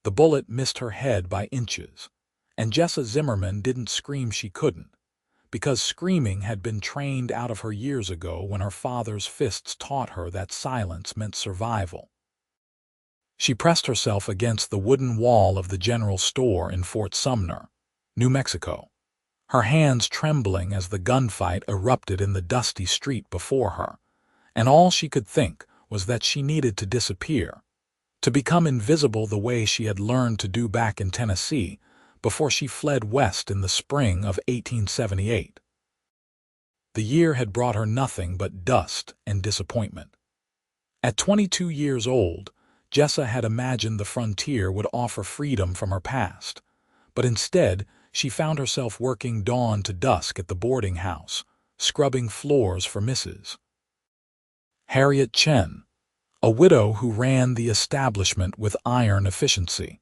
The bullet missed her head by inches, and Jessa Zimmerman didn't scream she couldn't, because screaming had been trained out of her years ago when her father's fists taught her that silence meant survival. She pressed herself against the wooden wall of the general store in Fort Sumner, New Mexico, her hands trembling as the gunfight erupted in the dusty street before her, and all she could think was that she needed to disappear, to become invisible the way she had learned to do back in Tennessee before she fled west in the spring of 1878. The year had brought her nothing but dust and disappointment. At 22 years old, Jessa had imagined the frontier would offer freedom from her past, but instead she found herself working dawn to dusk at the boarding house, scrubbing floors for Mrs. Harriet Chen, a widow who ran the establishment with iron efficiency.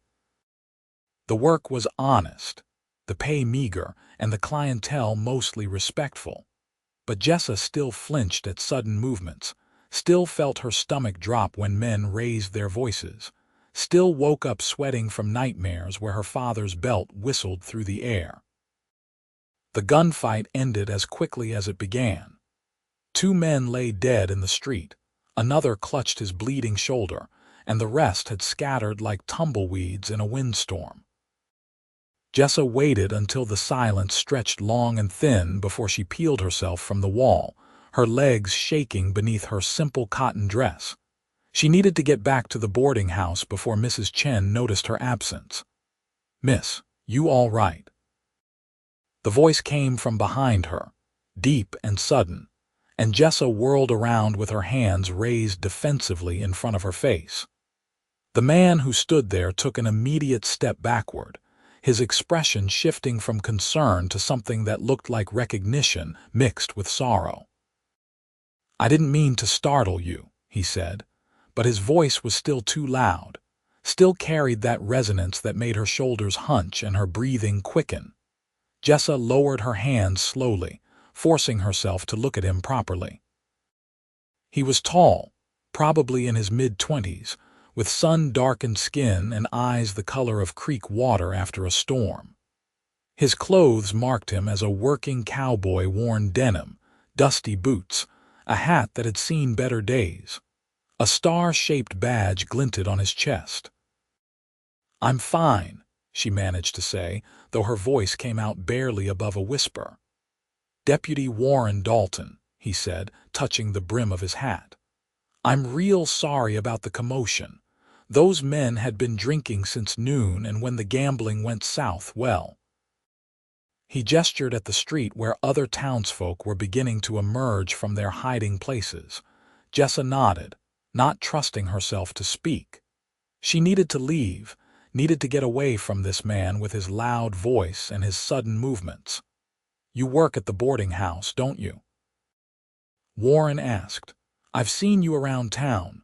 The work was honest, the pay meager, and the clientele mostly respectful. But Jessa still flinched at sudden movements, still felt her stomach drop when men raised their voices, still woke up sweating from nightmares where her father's belt whistled through the air. The gunfight ended as quickly as it began. 2 men lay dead in the street, another clutched his bleeding shoulder, and the rest had scattered like tumbleweeds in a windstorm. Jessa waited until the silence stretched long and thin before she peeled herself from the wall, her legs shaking beneath her simple cotton dress. She needed to get back to the boarding house before Mrs. Chen noticed her absence. "Miss, you all right?" The voice came from behind her, deep and sudden, and Jessa whirled around with her hands raised defensively in front of her face. The man who stood there took an immediate step backward, his expression shifting from concern to something that looked like recognition mixed with sorrow. "I didn't mean to startle you," he said, but his voice was still too loud, still carried that resonance that made her shoulders hunch and her breathing quicken. Jessa lowered her hands slowly, forcing herself to look at him properly. He was tall, probably in his mid-20s, with sun-darkened skin and eyes the color of creek water after a storm. His clothes marked him as a working cowboy worn denim, dusty boots, a hat that had seen better days. A star-shaped badge glinted on his chest. "I'm fine," she managed to say, though her voice came out barely above a whisper. "Deputy Warren Dalton," he said, touching the brim of his hat. "I'm real sorry about the commotion. Those men had been drinking since noon, and when the gambling went south, well..." He gestured at the street where other townsfolk were beginning to emerge from their hiding places. Jessa nodded, not trusting herself to speak. She needed to leave, needed to get away from this man with his loud voice and his sudden movements. "You work at the boarding house, don't you?" Warren asked. "I've seen you around town."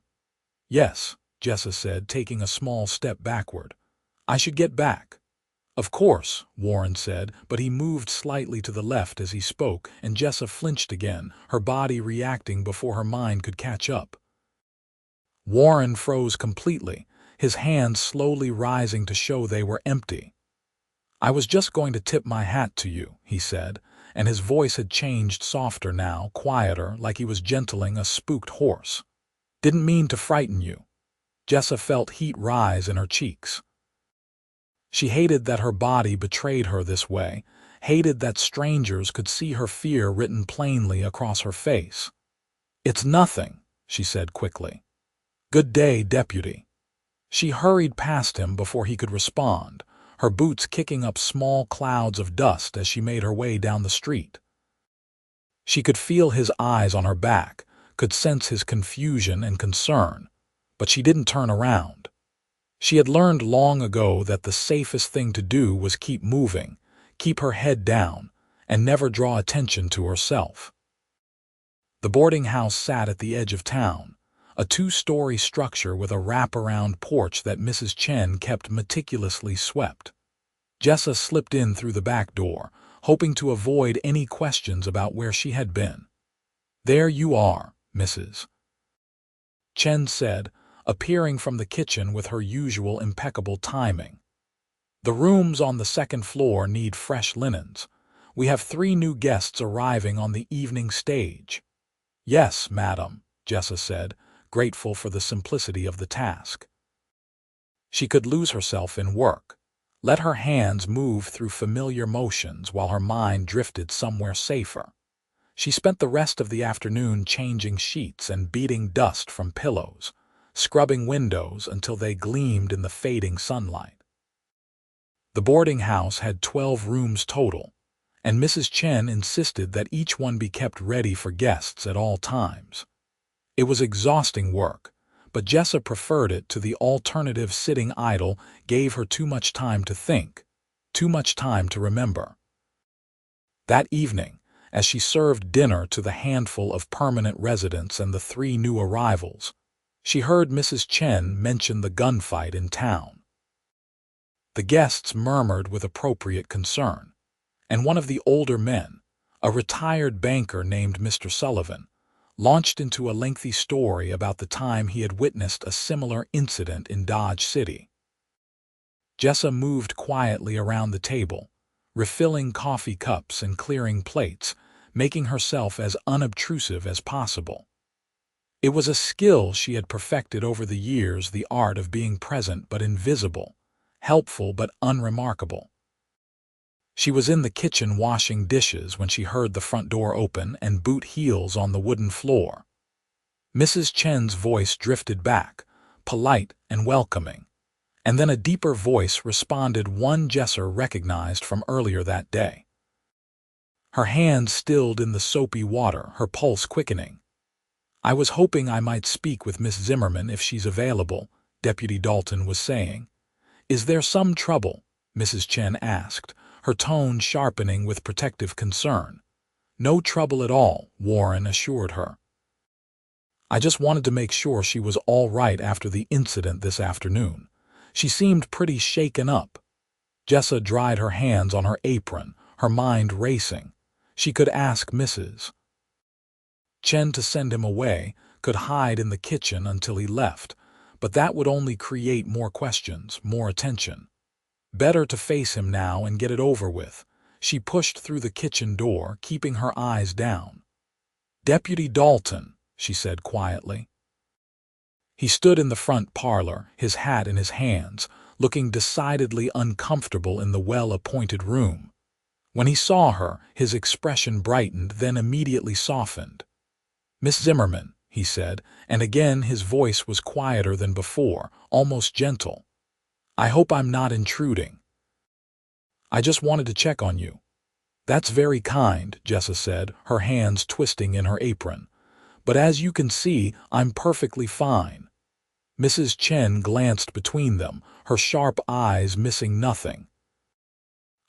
"Yes," Jessa said, taking a small step backward. "I should get back." "Of course," Warren said, but he moved slightly to the left as he spoke, and Jessa flinched again, her body reacting before her mind could catch up. Warren froze completely, his hands slowly rising to show they were empty. "I was just going to tip my hat to you," he said, and his voice had changed softer now, quieter, like he was gentling a spooked horse. "Didn't mean to frighten you." Jessa felt heat rise in her cheeks. She hated that her body betrayed her this way, hated that strangers could see her fear written plainly across her face. "It's nothing," she said quickly. "Good day, Deputy." She hurried past him before he could respond, her boots kicking up small clouds of dust as she made her way down the street. She could feel his eyes on her back, could sense his confusion and concern, but she didn't turn around. She had learned long ago that the safest thing to do was keep moving, keep her head down, and never draw attention to herself. The boarding house sat at the edge of town, a 2-story structure with a wraparound porch that Mrs. Chen kept meticulously swept. Jessa slipped in through the back door, hoping to avoid any questions about where she had been. "There you are, Mrs. Chen said, appearing from the kitchen with her usual impeccable timing. "The rooms on the second floor need fresh linens. We have 3 new guests arriving on the evening stage." "Yes, madam," Jessa said, grateful for the simplicity of the task. She could lose herself in work, let her hands move through familiar motions while her mind drifted somewhere safer. She spent the rest of the afternoon changing sheets and beating dust from pillows, scrubbing windows until they gleamed in the fading sunlight. The boarding house had 12 rooms total, and Mrs. Chen insisted that each one be kept ready for guests at all times. It was exhausting work, but Jessa preferred it to the alternative. Sitting idle gave her too much time to think, too much time to remember. That evening, as she served dinner to the handful of permanent residents and the 3 new arrivals, she heard Mrs. Chen mention the gunfight in town. The guests murmured with appropriate concern, and one of the older men, a retired banker named Mr. Sullivan, launched into a lengthy story about the time he had witnessed a similar incident in Dodge City. Jessa moved quietly around the table, refilling coffee cups and clearing plates, making herself as unobtrusive as possible. It was a skill she had perfected over the years, the art of being present but invisible, helpful but unremarkable. She was in the kitchen washing dishes when she heard the front door open and boot heels on the wooden floor. Mrs. Chen's voice drifted back, polite and welcoming, and then a deeper voice responded, one Jessa recognized from earlier that day. Her hands stilled in the soapy water, her pulse quickening. "I was hoping I might speak with Miss Zimmerman if she's available," Deputy Dalton was saying. "Is there some trouble?" Mrs. Chen asked, her tone sharpening with protective concern. "No trouble at all," Warren assured her. "I just wanted to make sure she was all right after the incident this afternoon. She seemed pretty shaken up." Jessa dried her hands on her apron, her mind racing. She could ask Mrs. Chen to send him away, could hide in the kitchen until he left, but that would only create more questions, more attention. Better to face him now and get it over with. She pushed through the kitchen door, keeping her eyes down. "Deputy Dalton," she said quietly. He stood in the front parlor, his hat in his hands, looking decidedly uncomfortable in the well-appointed room. When he saw her, his expression brightened, then immediately softened. "Miss Zimmerman," he said, and again his voice was quieter than before, almost gentle. "I hope I'm not intruding. I just wanted to check on you." "That's very kind," Jessa said, her hands twisting in her apron. "But as you can see, I'm perfectly fine." Mrs. Chen glanced between them, her sharp eyes missing nothing.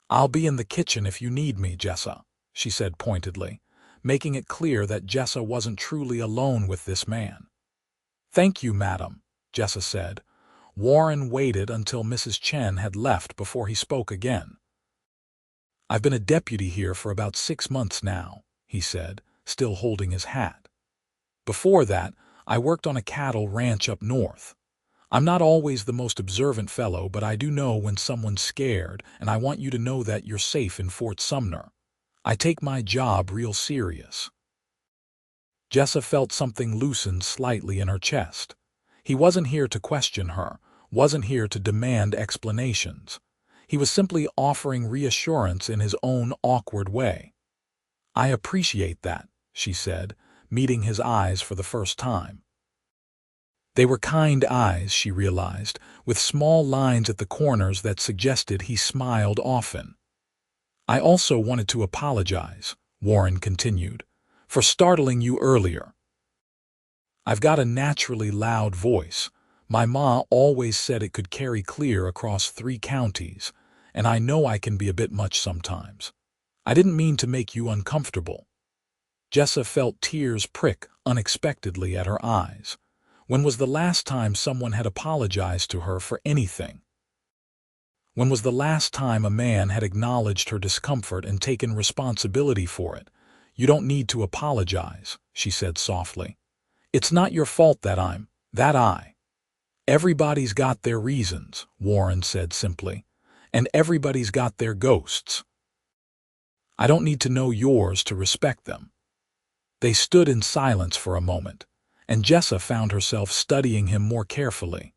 "I'll be in the kitchen if you need me, Jessa," she said pointedly, making it clear that Jessa wasn't truly alone with this man. "Thank you, madam," Jessa said. Warren waited until Mrs. Chen had left before he spoke again. "I've been a deputy here for about 6 months now," he said, still holding his hat. "Before that, I worked on a cattle ranch up north. I'm not always the most observant fellow, but I do know when someone's scared, and I want you to know that you're safe in Fort Sumner. I take my job real serious." Jessa felt something loosen slightly in her chest. He wasn't here to question her, wasn't here to demand explanations. He was simply offering reassurance in his own awkward way. "I appreciate that," she said, meeting his eyes for the first time. They were kind eyes, she realized, with small lines at the corners that suggested he smiled often. "I also wanted to apologize," Warren continued, "for startling you earlier. I've got a naturally loud voice. My ma always said it could carry clear across 3 counties, and I know I can be a bit much sometimes. I didn't mean to make you uncomfortable." Jessa felt tears prick unexpectedly at her eyes. When was the last time someone had apologized to her for anything? When was the last time a man had acknowledged her discomfort and taken responsibility for it? "You don't need to apologize," she said softly. "It's not your fault that I Everybody's got their reasons, Warren said simply, and everybody's got their ghosts. I don't need to know yours to respect them. They stood in silence for a moment, and Jessa found herself studying him more carefully.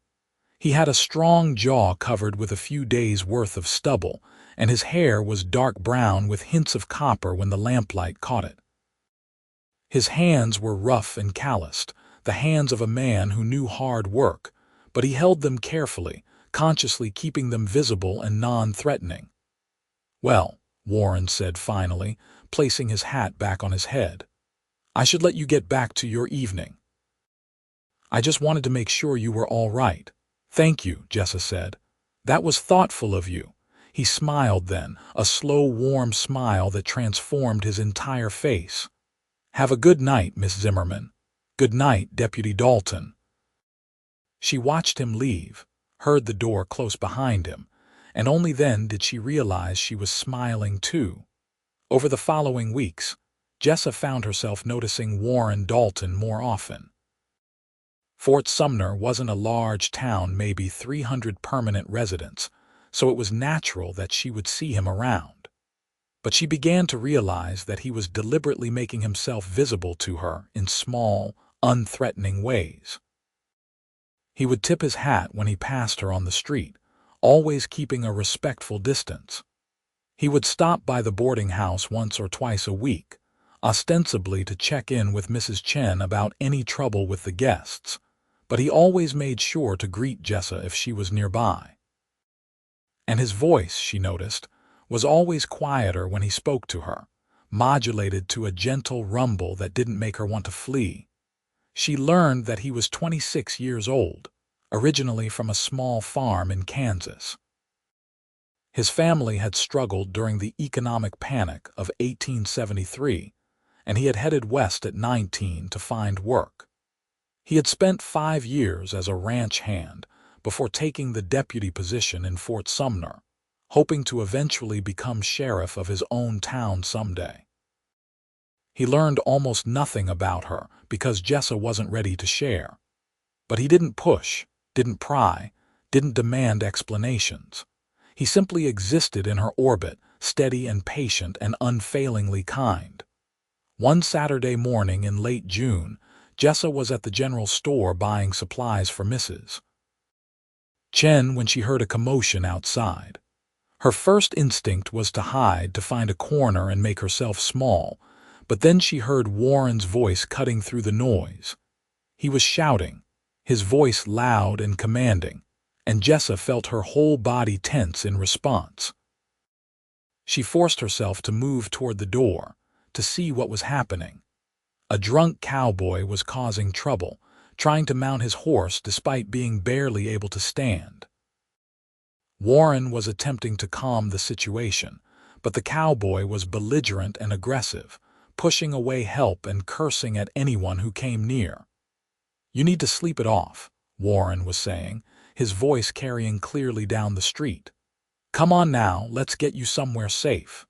He had a strong jaw covered with a few days' worth of stubble, and his hair was dark brown with hints of copper when the lamplight caught it. His hands were rough and calloused, the hands of a man who knew hard work, but he held them carefully, consciously keeping them visible and non-threatening. Well, Warren said finally, placing his hat back on his head, I should let you get back to your evening. I just wanted to make sure you were all right. Thank you, Jessa said. That was thoughtful of you. He smiled then, a slow, warm smile that transformed his entire face. Have a good night, Miss Zimmerman. Good night, Deputy Dalton. She watched him leave, heard the door close behind him, and only then did she realize she was smiling too. Over the following weeks, Jessa found herself noticing Warren Dalton more often. Fort Sumner wasn't a large town, maybe 300 permanent residents, so it was natural that she would see him around. But she began to realize that he was deliberately making himself visible to her in small, unthreatening ways. He would tip his hat when he passed her on the street, always keeping a respectful distance. He would stop by the boarding house once or twice a week, ostensibly to check in with Mrs. Chen about any trouble with the guests, but he always made sure to greet Jessa if she was nearby. And his voice, she noticed, was always quieter when he spoke to her, modulated to a gentle rumble that didn't make her want to flee. She learned that he was 26 years old, originally from a small farm in Kansas. His family had struggled during the economic panic of 1873, and he had headed west at 19 to find work. He had spent 5 years as a ranch hand before taking the deputy position in Fort Sumner, hoping to eventually become sheriff of his own town someday. He learned almost nothing about her because Jessa wasn't ready to share. But he didn't push, didn't pry, didn't demand explanations. He simply existed in her orbit, steady and patient and unfailingly kind. One Saturday morning in late June, Jessa was at the general store buying supplies for Mrs. Chen when she heard a commotion outside. Her first instinct was to hide, to find a corner and make herself small, but then she heard Warren's voice cutting through the noise. He was shouting, his voice loud and commanding, and Jessa felt her whole body tense in response. She forced herself to move toward the door, to see what was happening. A drunk cowboy was causing trouble, trying to mount his horse despite being barely able to stand. Warren was attempting to calm the situation, but the cowboy was belligerent and aggressive, pushing away help and cursing at anyone who came near. You need to sleep it off, Warren was saying, his voice carrying clearly down the street. Come on now, let's get you somewhere safe.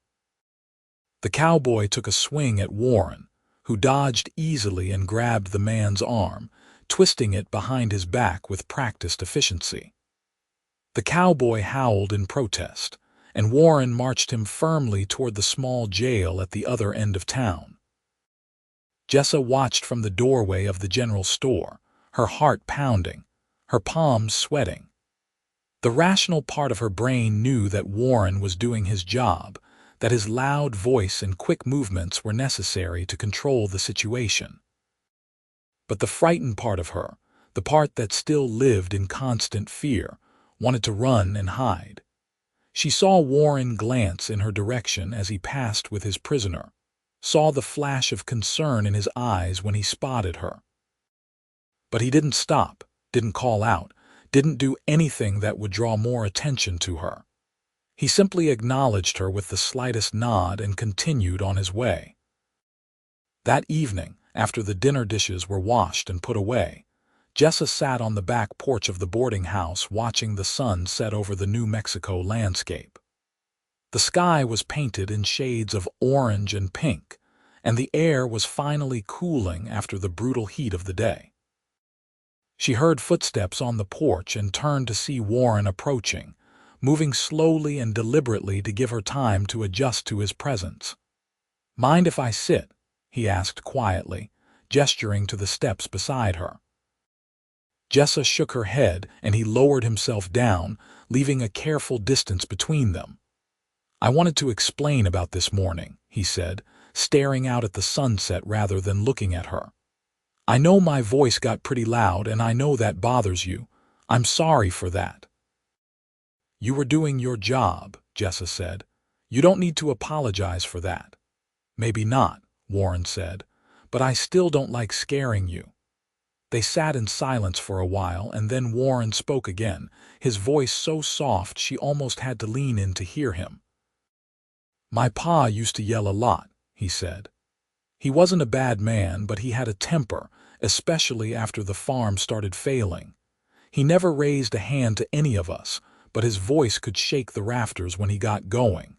The cowboy took a swing at Warren, who dodged easily and grabbed the man's arm, twisting it behind his back with practiced efficiency. The cowboy howled in protest, and Warren marched him firmly toward the small jail at the other end of town. Jessa watched from the doorway of the general store, her heart pounding, her palms sweating. The rational part of her brain knew that Warren was doing his job, that his loud voice and quick movements were necessary to control the situation. But the frightened part of her, the part that still lived in constant fear, wanted to run and hide. She saw Warren glance in her direction as he passed with his prisoner, saw the flash of concern in his eyes when he spotted her. But he didn't stop, didn't call out, didn't do anything that would draw more attention to her. He simply acknowledged her with the slightest nod and continued on his way. That evening, after the dinner dishes were washed and put away, Jessa sat on the back porch of the boarding house watching the sun set over the New Mexico landscape. The sky was painted in shades of orange and pink, and the air was finally cooling after the brutal heat of the day. She heard footsteps on the porch and turned to see Warren approaching, moving slowly and deliberately to give her time to adjust to his presence. "Mind if I sit?" he asked quietly, gesturing to the steps beside her. Jessa shook her head and he lowered himself down, leaving a careful distance between them. "I wanted to explain about this morning," he said, staring out at the sunset rather than looking at her. "I know my voice got pretty loud and I know that bothers you. I'm sorry for that." "You were doing your job," Jessa said. "You don't need to apologize for that." "Maybe not," Warren said, "but I still don't like scaring you." They sat in silence for a while and then Warren spoke again, his voice so soft she almost had to lean in to hear him. "My pa used to yell a lot," he said. "He wasn't a bad man, but he had a temper, especially after the farm started failing. He never raised a hand to any of us, but his voice could shake the rafters when he got going.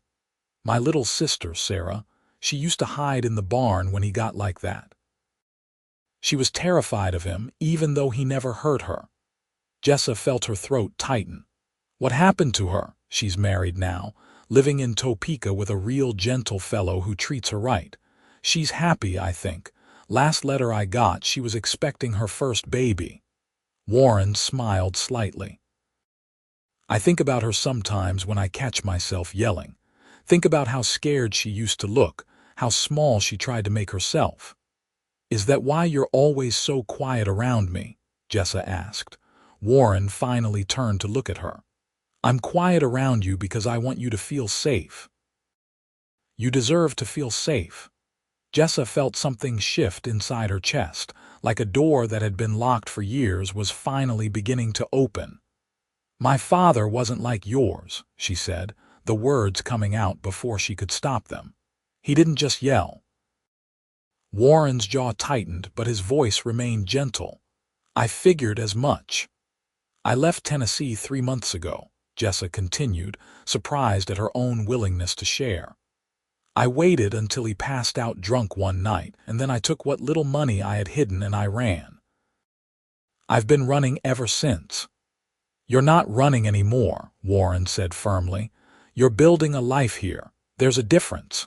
My little sister, Sarah, she used to hide in the barn when he got like that. She was terrified of him, even though he never hurt her." Jessa felt her throat tighten. "What happened to her? She's married now, living in Topeka with a real gentle fellow who treats her right. She's happy, I think. Last letter I got, she was expecting her first baby." Warren smiled slightly. "I think about her sometimes when I catch myself yelling. Think about how scared she used to look, how small she tried to make herself." "Is that why you're always so quiet around me?" Jessa asked. Warren finally turned to look at her. "I'm quiet around you because I want you to feel safe." "You deserve to feel safe." Jessa felt something shift inside her chest, like a door that had been locked for years was finally beginning to open. "My father wasn't like yours," she said, the words coming out before she could stop them. "He didn't just yell." Warren's jaw tightened, but his voice remained gentle. "I figured as much." "I left Tennessee 3 months ago," Jessa continued, surprised at her own willingness to share. "I waited until he passed out drunk one night, and then I took what little money I had hidden and I ran. I've been running ever since." "You're not running anymore," Warren said firmly. "You're building a life here. There's a difference."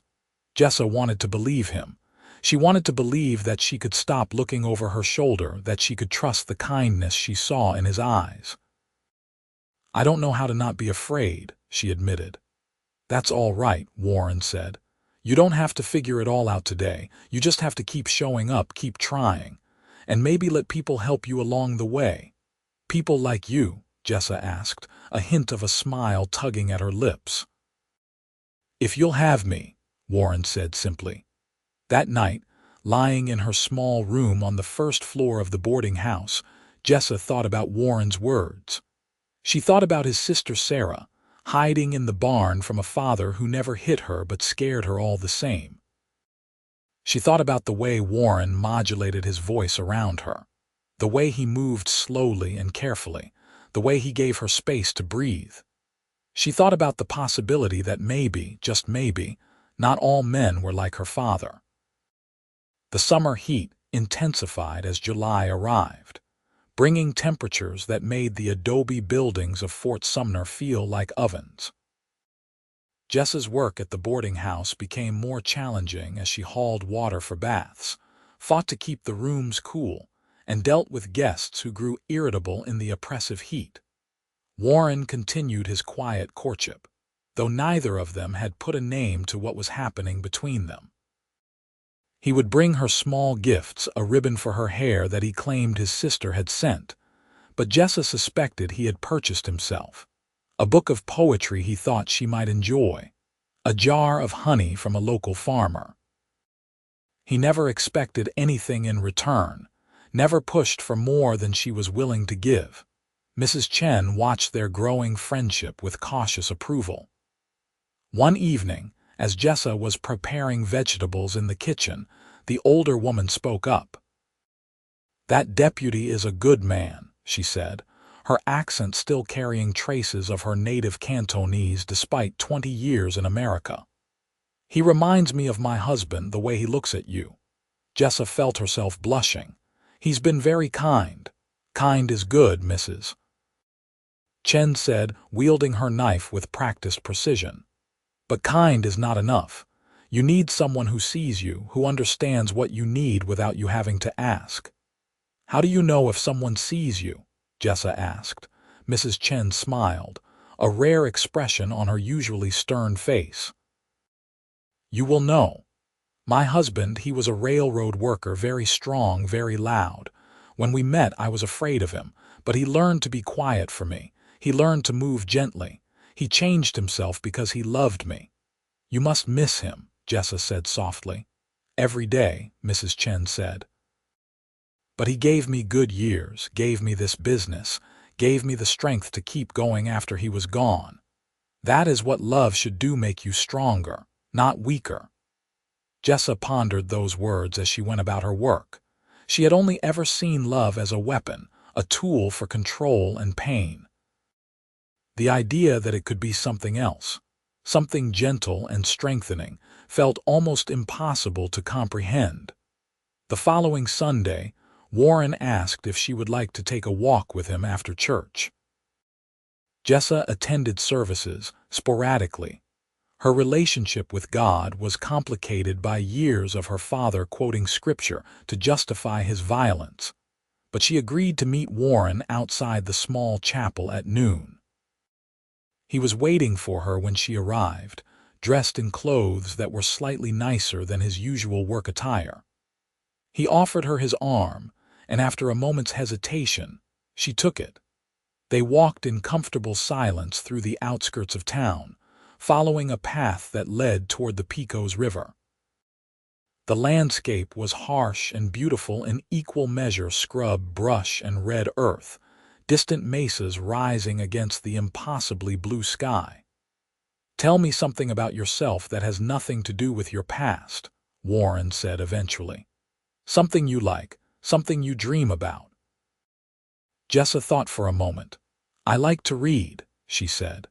Jessa wanted to believe him. She wanted to believe that she could stop looking over her shoulder, that she could trust the kindness she saw in his eyes. "I don't know how to not be afraid," she admitted. "That's all right," Warren said. "You don't have to figure it all out today. You just have to keep showing up, keep trying, and maybe let people help you along the way." "People like you?" Jessa asked, a hint of a smile tugging at her lips. "If you'll have me," Warren said simply. That night, lying in her small room on the first floor of the boarding house, Jessa thought about Warren's words. She thought about his sister Sarah, hiding in the barn from a father who never hit her but scared her all the same. She thought about the way Warren modulated his voice around her, the way he moved slowly and carefully, the way he gave her space to breathe. She thought about the possibility that maybe, just maybe, not all men were like her father. The summer heat intensified as July arrived, bringing temperatures that made the adobe buildings of Fort Sumner feel like ovens. Jessa's work at the boarding house became more challenging as she hauled water for baths, fought to keep the rooms cool, and dealt with guests who grew irritable in the oppressive heat. Warren continued his quiet courtship, though neither of them had put a name to what was happening between them. He would bring her small gifts, a ribbon for her hair that he claimed his sister had sent, but Jessa suspected he had purchased himself, a book of poetry he thought she might enjoy, a jar of honey from a local farmer. He never expected anything in return, never pushed for more than she was willing to give. Mrs. Chen watched their growing friendship with cautious approval. One evening, as Jessa was preparing vegetables in the kitchen, the older woman spoke up. "That deputy is a good man," she said, her accent still carrying traces of her native Cantonese despite 20 years in America. "He reminds me of my husband, the way he looks at you." Jessa felt herself blushing. "He's been very kind. Kind is good, Mrs. Chen said, wielding her knife with practiced precision. But kind is not enough. You need someone who sees you, who understands what you need without you having to ask. How do you know if someone sees you? Jessa asked. Mrs. Chen smiled, a rare expression on her usually stern face. You will know. My husband, he was a railroad worker, very strong, very loud. When we met, I was afraid of him, but he learned to be quiet for me. He learned to move gently. He changed himself because he loved me. You must miss him, Jessa said softly. Every day, Mrs. Chen said. But he gave me good years, gave me this business, gave me the strength to keep going after he was gone. That is what love should do, make you stronger, not weaker. Jessa pondered those words as she went about her work. She had only ever seen love as a weapon, a tool for control and pain. The idea that it could be something else, something gentle and strengthening, felt almost impossible to comprehend. The following Sunday, Warren asked if she would like to take a walk with him after church. Jessa attended services sporadically. Her relationship with God was complicated by years of her father quoting scripture to justify his violence, but she agreed to meet Warren outside the small chapel at noon. He was waiting for her when she arrived, dressed in clothes that were slightly nicer than his usual work attire. He offered her his arm, and after a moment's hesitation, she took it. They walked in comfortable silence through the outskirts of town, following a path that led toward the Pecos River. The landscape was harsh and beautiful in equal measure, scrub, brush, and red earth, distant mesas rising against the impossibly blue sky. Tell me something about yourself that has nothing to do with your past, Warren said eventually. Something you like, something you dream about. Jessa thought for a moment. I like to read, she said.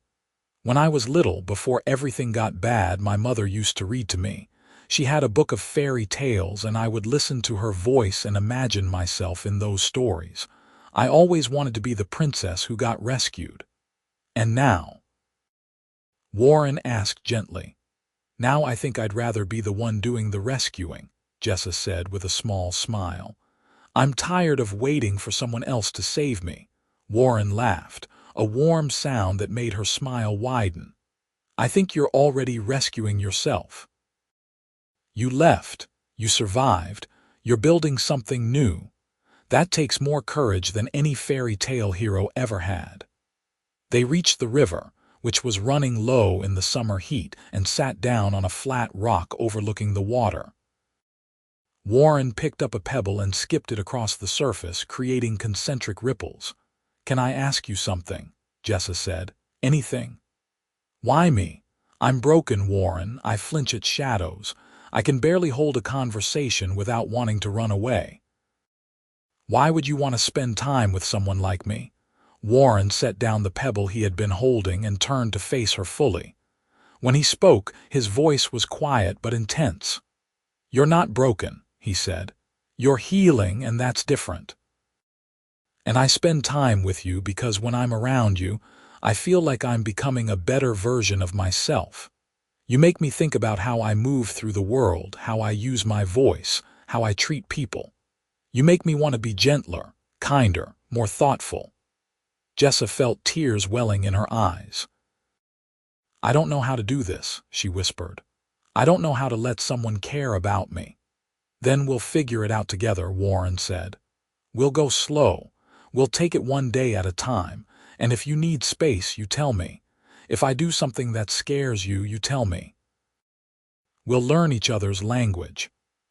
When I was little, before everything got bad, my mother used to read to me. She had a book of fairy tales, and I would listen to her voice and imagine myself in those stories. I always wanted to be the princess who got rescued. And now? Warren asked gently. Now I think I'd rather be the one doing the rescuing, Jessa said with a small smile. I'm tired of waiting for someone else to save me. Warren laughed, a warm sound that made her smile widen. I think you're already rescuing yourself. You left, you survived, you're building something new. That takes more courage than any fairy tale hero ever had. They reached the river, which was running low in the summer heat, and sat down on a flat rock overlooking the water. Warren picked up a pebble and skipped it across the surface, creating concentric ripples. Can I ask you something? Jessa said. Anything? Why me? I'm broken, Warren. I flinch at shadows. I can barely hold a conversation without wanting to run away. Why would you want to spend time with someone like me? Warren set down the pebble he had been holding and turned to face her fully. When he spoke, his voice was quiet but intense. You're not broken, he said. You're healing, and that's different. And I spend time with you because when I'm around you, I feel like I'm becoming a better version of myself. You make me think about how I move through the world, how I use my voice, how I treat people. You make me want to be gentler, kinder, more thoughtful. Jessa felt tears welling in her eyes. I don't know how to do this, she whispered. I don't know how to let someone care about me. Then we'll figure it out together, Warren said. We'll go slow. We'll take it one day at a time, and if you need space, you tell me. If I do something that scares you, you tell me. We'll learn each other's language.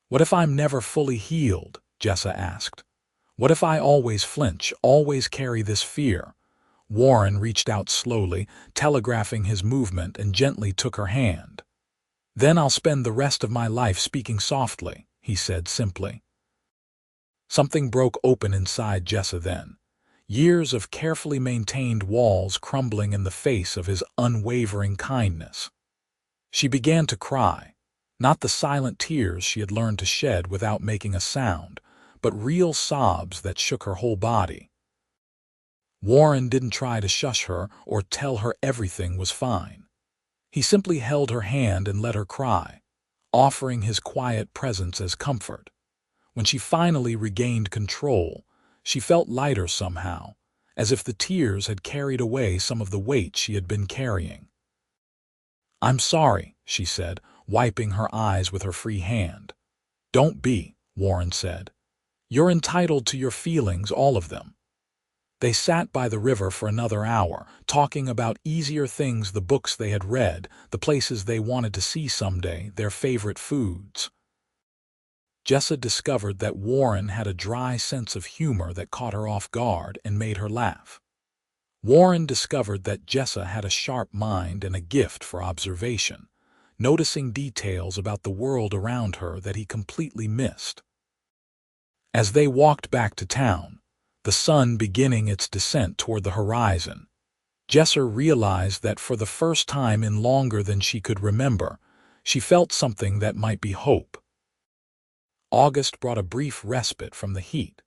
What if I'm never fully healed? Jessa asked. What if I always flinch, always carry this fear? Warren reached out slowly, telegraphing his movement, and gently took her hand. Then I'll spend the rest of my life speaking softly, he said simply. Something broke open inside Jessa then. Years of carefully maintained walls crumbling in the face of his unwavering kindness. She began to cry, not the silent tears she had learned to shed without making a sound, but real sobs that shook her whole body. Warren didn't try to shush her or tell her everything was fine. He simply held her hand and let her cry, offering his quiet presence as comfort. When she finally regained control, she felt lighter somehow, as if the tears had carried away some of the weight she had been carrying. "I'm sorry," she said, wiping her eyes with her free hand. "Don't be," Warren said. "You're entitled to your feelings, all of them." They sat by the river for another hour, talking about easier things, the books they had read, the places they wanted to see someday, their favorite foods. Jessa discovered that Warren had a dry sense of humor that caught her off guard and made her laugh. Warren discovered that Jessa had a sharp mind and a gift for observation, noticing details about the world around her that he completely missed. As they walked back to town, the sun beginning its descent toward the horizon, Jessa realized that for the first time in longer than she could remember, she felt something that might be hope. August brought a brief respite from the heat,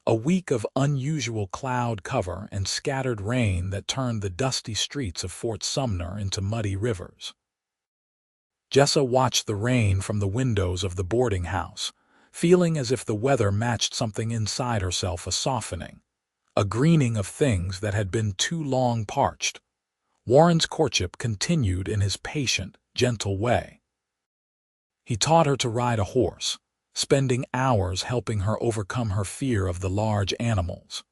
a week of unusual cloud cover and scattered rain that turned the dusty streets of Fort Sumner into muddy rivers. Jessa watched the rain from the windows of the boarding house, feeling as if the weather matched something inside herself, a softening, a greening of things that had been too long parched. Warren's courtship continued in his patient, gentle way. He taught her to ride a horse, spending hours helping her overcome her fear of the large animals.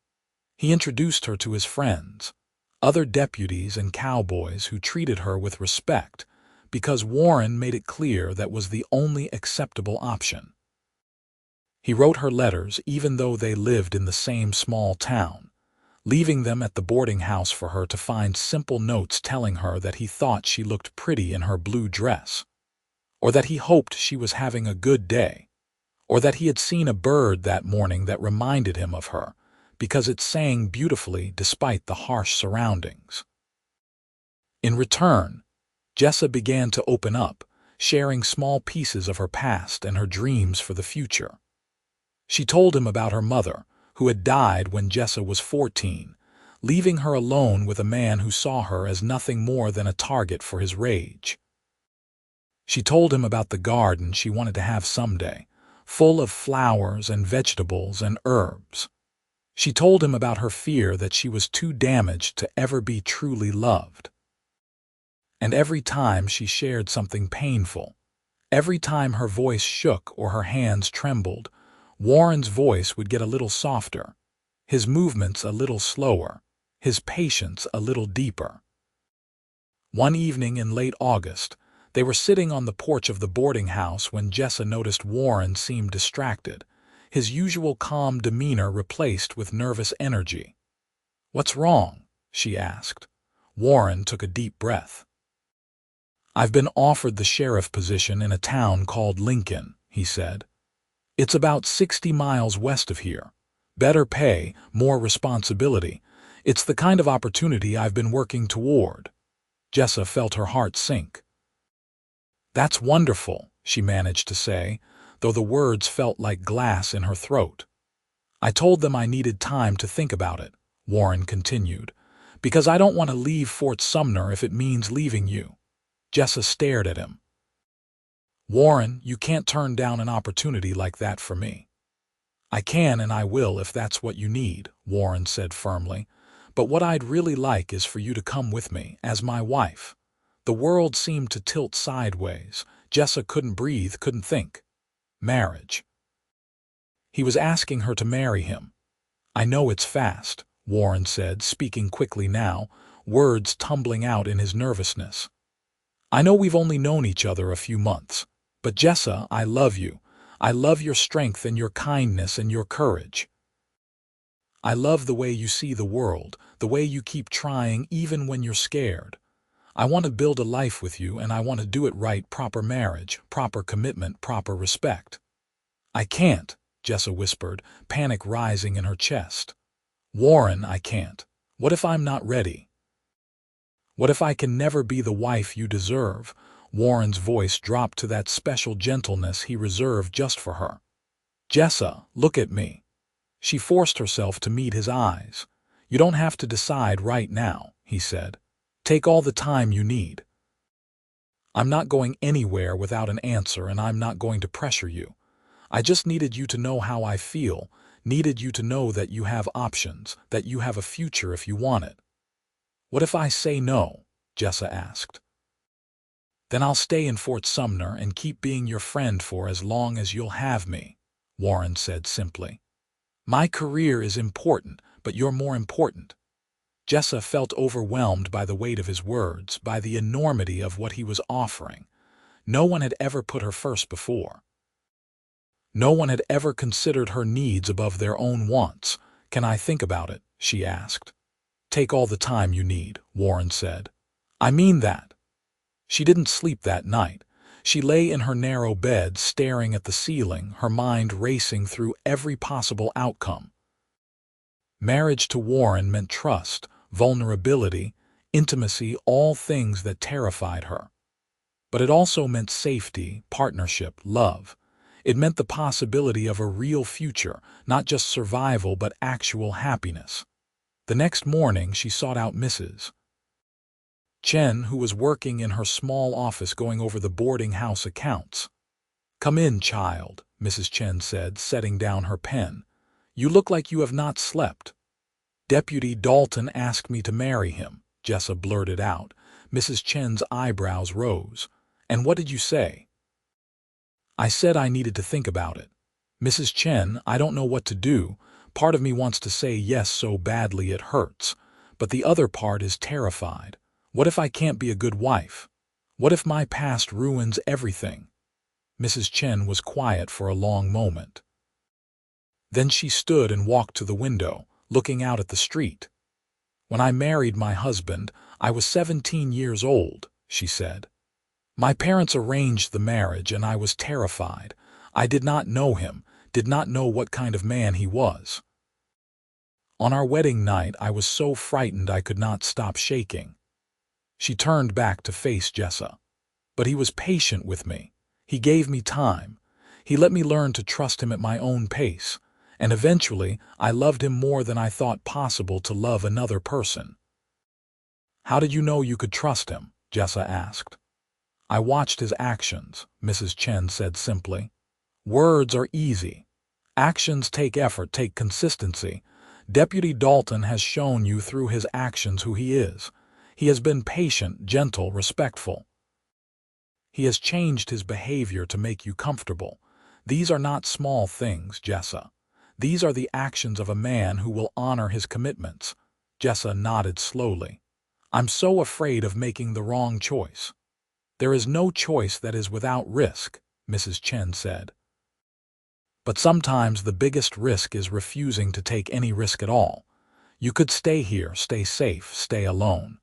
He introduced her to his friends, other deputies and cowboys who treated her with respect, because Warren made it clear that was the only acceptable option. He wrote her letters even though they lived in the same small town, leaving them at the boarding house for her to find simple notes telling her that he thought she looked pretty in her blue dress, or that he hoped she was having a good day, or that he had seen a bird that morning that reminded him of her, because it sang beautifully despite the harsh surroundings. In return, Jessa began to open up, sharing small pieces of her past and her dreams for the future. She told him about her mother, who had died when Jessa was 14, leaving her alone with a man who saw her as nothing more than a target for his rage. She told him about the garden she wanted to have someday, full of flowers and vegetables and herbs. She told him about her fear that she was too damaged to ever be truly loved. And every time she shared something painful, every time her voice shook or her hands trembled, Warren's voice would get a little softer, his movements a little slower, his patience a little deeper. One evening in late August, they were sitting on the porch of the boarding house when Jessa noticed Warren seemed distracted, his usual calm demeanor replaced with nervous energy. "What's wrong?" she asked. Warren took a deep breath. "I've been offered the sheriff position in a town called Lincoln," he said. "It's about 60 miles west of here. Better pay, more responsibility. It's the kind of opportunity I've been working toward." Jessa felt her heart sink. "That's wonderful," she managed to say, though the words felt like glass in her throat. "I told them I needed time to think about it," Warren continued, "because I don't want to leave Fort Sumner if it means leaving you." Jessa stared at him. "Warren, you can't turn down an opportunity like that for me." "I can and I will if that's what you need," Warren said firmly. "But what I'd really like is for you to come with me, as my wife." The world seemed to tilt sideways. Jessa couldn't breathe, couldn't think. Marriage. He was asking her to marry him. "I know it's fast," Warren said, speaking quickly now, words tumbling out in his nervousness. "I know we've only known each other a few months. But Jessa, I love you. I love your strength and your kindness and your courage. I love the way you see the world, the way you keep trying even when you're scared. I want to build a life with you and I want to do it right, proper marriage, proper commitment, proper respect." "I can't," Jessa whispered, panic rising in her chest. "Warren, I can't. What if I'm not ready? What if I can never be the wife you deserve?" Warren's voice dropped to that special gentleness he reserved just for her. "Jessa, look at me." She forced herself to meet his eyes. You don't have to decide right now, he said. Take all the time you need. I'm not going anywhere without an answer, and I'm not going to pressure you. I just needed you to know how I feel, needed you to know that you have options, that you have a future if you want it. What if I say no? Jessa asked. Then I'll stay in Fort Sumner and keep being your friend for as long as you'll have me, Warren said simply. My career is important, but you're more important. Jessa felt overwhelmed by the weight of his words, by the enormity of what he was offering. No one had ever put her first before. No one had ever considered her needs above their own wants. Can I think about it? She asked. Take all the time you need, Warren said. I mean that. She didn't sleep that night. She lay in her narrow bed, staring at the ceiling, her mind racing through every possible outcome. Marriage to Warren meant trust, vulnerability, intimacy, all things that terrified her. But it also meant safety, partnership, love. It meant the possibility of a real future, not just survival but actual happiness. The next morning she sought out Mrs. Chen, who was working in her small office going over the boarding house accounts. Come in, child, Mrs. Chen said, setting down her pen. You look like you have not slept. Deputy Dalton asked me to marry him, Jessa blurted out. Mrs. Chen's eyebrows rose. And what did you say? I said I needed to think about it. Mrs. Chen, I don't know what to do. Part of me wants to say yes so badly it hurts, but the other part is terrified. What if I can't be a good wife? What if my past ruins everything? Mrs. Chen was quiet for a long moment. Then she stood and walked to the window, looking out at the street. When I married my husband, I was 17 years old, she said. My parents arranged the marriage and I was terrified. I did not know him, did not know what kind of man he was. On our wedding night, I was so frightened I could not stop shaking. She turned back to face Jessa. But he was patient with me. He gave me time. He let me learn to trust him at my own pace. And eventually, I loved him more than I thought possible to love another person. How did you know you could trust him? Jessa asked. I watched his actions, Mrs. Chen said simply. Words are easy. Actions take effort, take consistency. Deputy Dalton has shown you through his actions who he is. He has been patient, gentle, respectful. He has changed his behavior to make you comfortable. These are not small things, Jessa. These are the actions of a man who will honor his commitments. Jessa nodded slowly. I'm so afraid of making the wrong choice. There is no choice that is without risk, Mrs. Chen said. But sometimes the biggest risk is refusing to take any risk at all. You could stay here, stay safe, stay alone.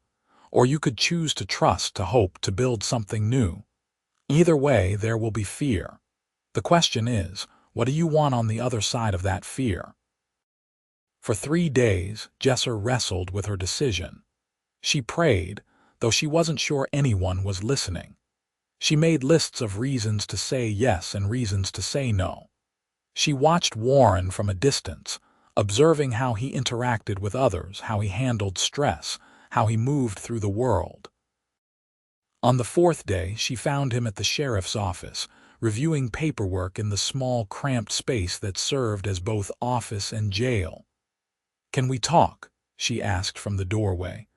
Or you could choose to trust, to hope, to build something new. Either way, there will be fear. The question is, what do you want on the other side of that fear? For 3 days, Jessa wrestled with her decision. She prayed, though she wasn't sure anyone was listening. She made lists of reasons to say yes and reasons to say no. She watched Warren from a distance, observing how he interacted with others, how he handled stress, how he moved through the world. On the 4th day, she found him at the sheriff's office, reviewing paperwork in the small, cramped space that served as both office and jail. Can we talk? She asked from the doorway.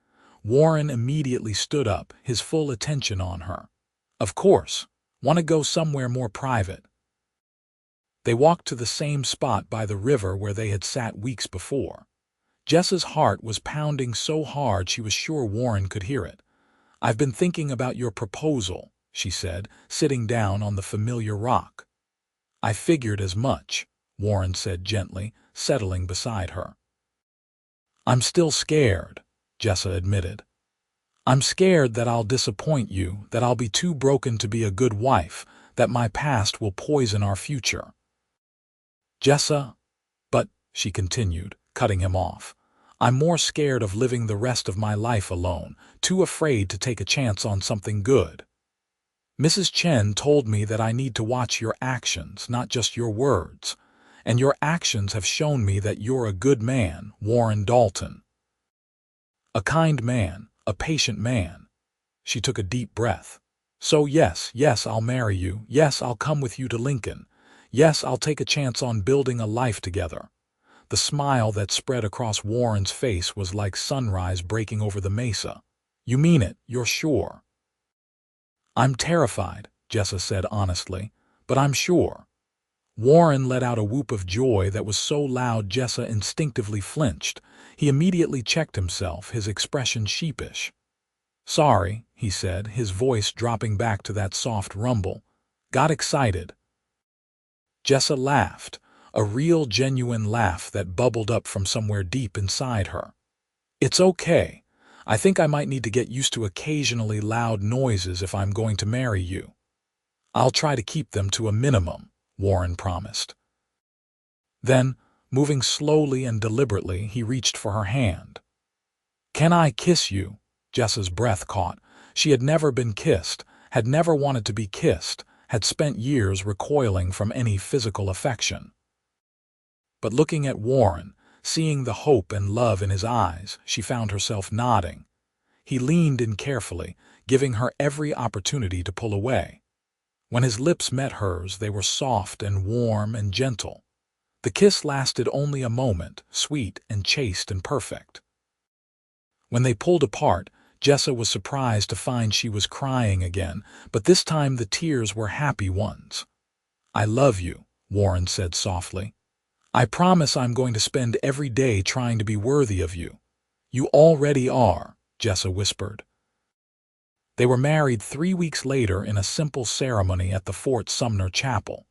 Warren immediately stood up, his full attention on her. Of course. Want to go somewhere more private? They walked to the same spot by the river where they had sat weeks before. Jessa's heart was pounding so hard she was sure Warren could hear it. I've been thinking about your proposal, she said, sitting down on the familiar rock. I figured as much, Warren said gently, settling beside her. I'm still scared, Jessa admitted. I'm scared that I'll disappoint you, that I'll be too broken to be a good wife, that my past will poison our future. Jessa, but, she continued, cutting him off, I'm more scared of living the rest of my life alone, too afraid to take a chance on something good. Mrs. Chen told me that I need to watch your actions, not just your words. And your actions have shown me that you're a good man, Warren Dalton. A kind man, a patient man. She took a deep breath. So yes, yes, I'll marry you. Yes, I'll come with you to Lincoln. Yes, I'll take a chance on building a life together. The smile that spread across Warren's face was like sunrise breaking over the mesa. You mean it, you're sure? I'm terrified, Jessa said honestly, but I'm sure. Warren let out a whoop of joy that was so loud Jessa instinctively flinched. He immediately checked himself, his expression sheepish. Sorry, he said, his voice dropping back to that soft rumble. Got excited. Jessa laughed, a real genuine laugh that bubbled up from somewhere deep inside her. It's okay. I think I might need to get used to occasionally loud noises if I'm going to marry you. I'll try to keep them to a minimum, Warren promised. Then, moving slowly and deliberately, he reached for her hand. Can I kiss you? Jessa's breath caught. She had never been kissed, had never wanted to be kissed, had spent years recoiling from any physical affection. But looking at Warren, seeing the hope and love in his eyes, she found herself nodding. He leaned in carefully, giving her every opportunity to pull away. When his lips met hers, they were soft and warm and gentle. The kiss lasted only a moment, sweet and chaste and perfect. When they pulled apart, Jessa was surprised to find she was crying again, but this time the tears were happy ones. I love you, Warren said softly. I promise I'm going to spend every day trying to be worthy of you. You already are, Jessa whispered. They were married 3 weeks later in a simple ceremony at the Fort Sumner Chapel.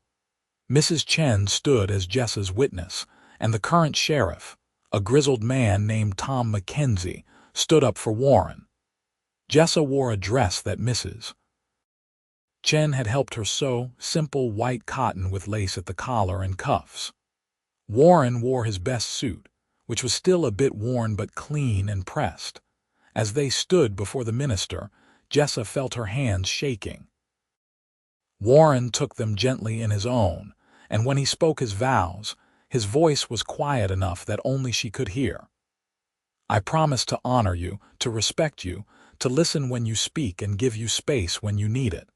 Mrs. Chen stood as Jessa's witness, and the current sheriff, a grizzled man named Tom Mackenzie, stood up for Warren. Jessa wore a dress that Mrs. Chen had helped her sew, simple white cotton with lace at the collar and cuffs. Warren wore his best suit, which was still a bit worn but clean and pressed. As they stood before the minister, Jessa felt her hands shaking. Warren took them gently in his own, and when he spoke his vows, his voice was quiet enough that only she could hear. I promise to honor you, to respect you, to listen when you speak and give you space when you need it.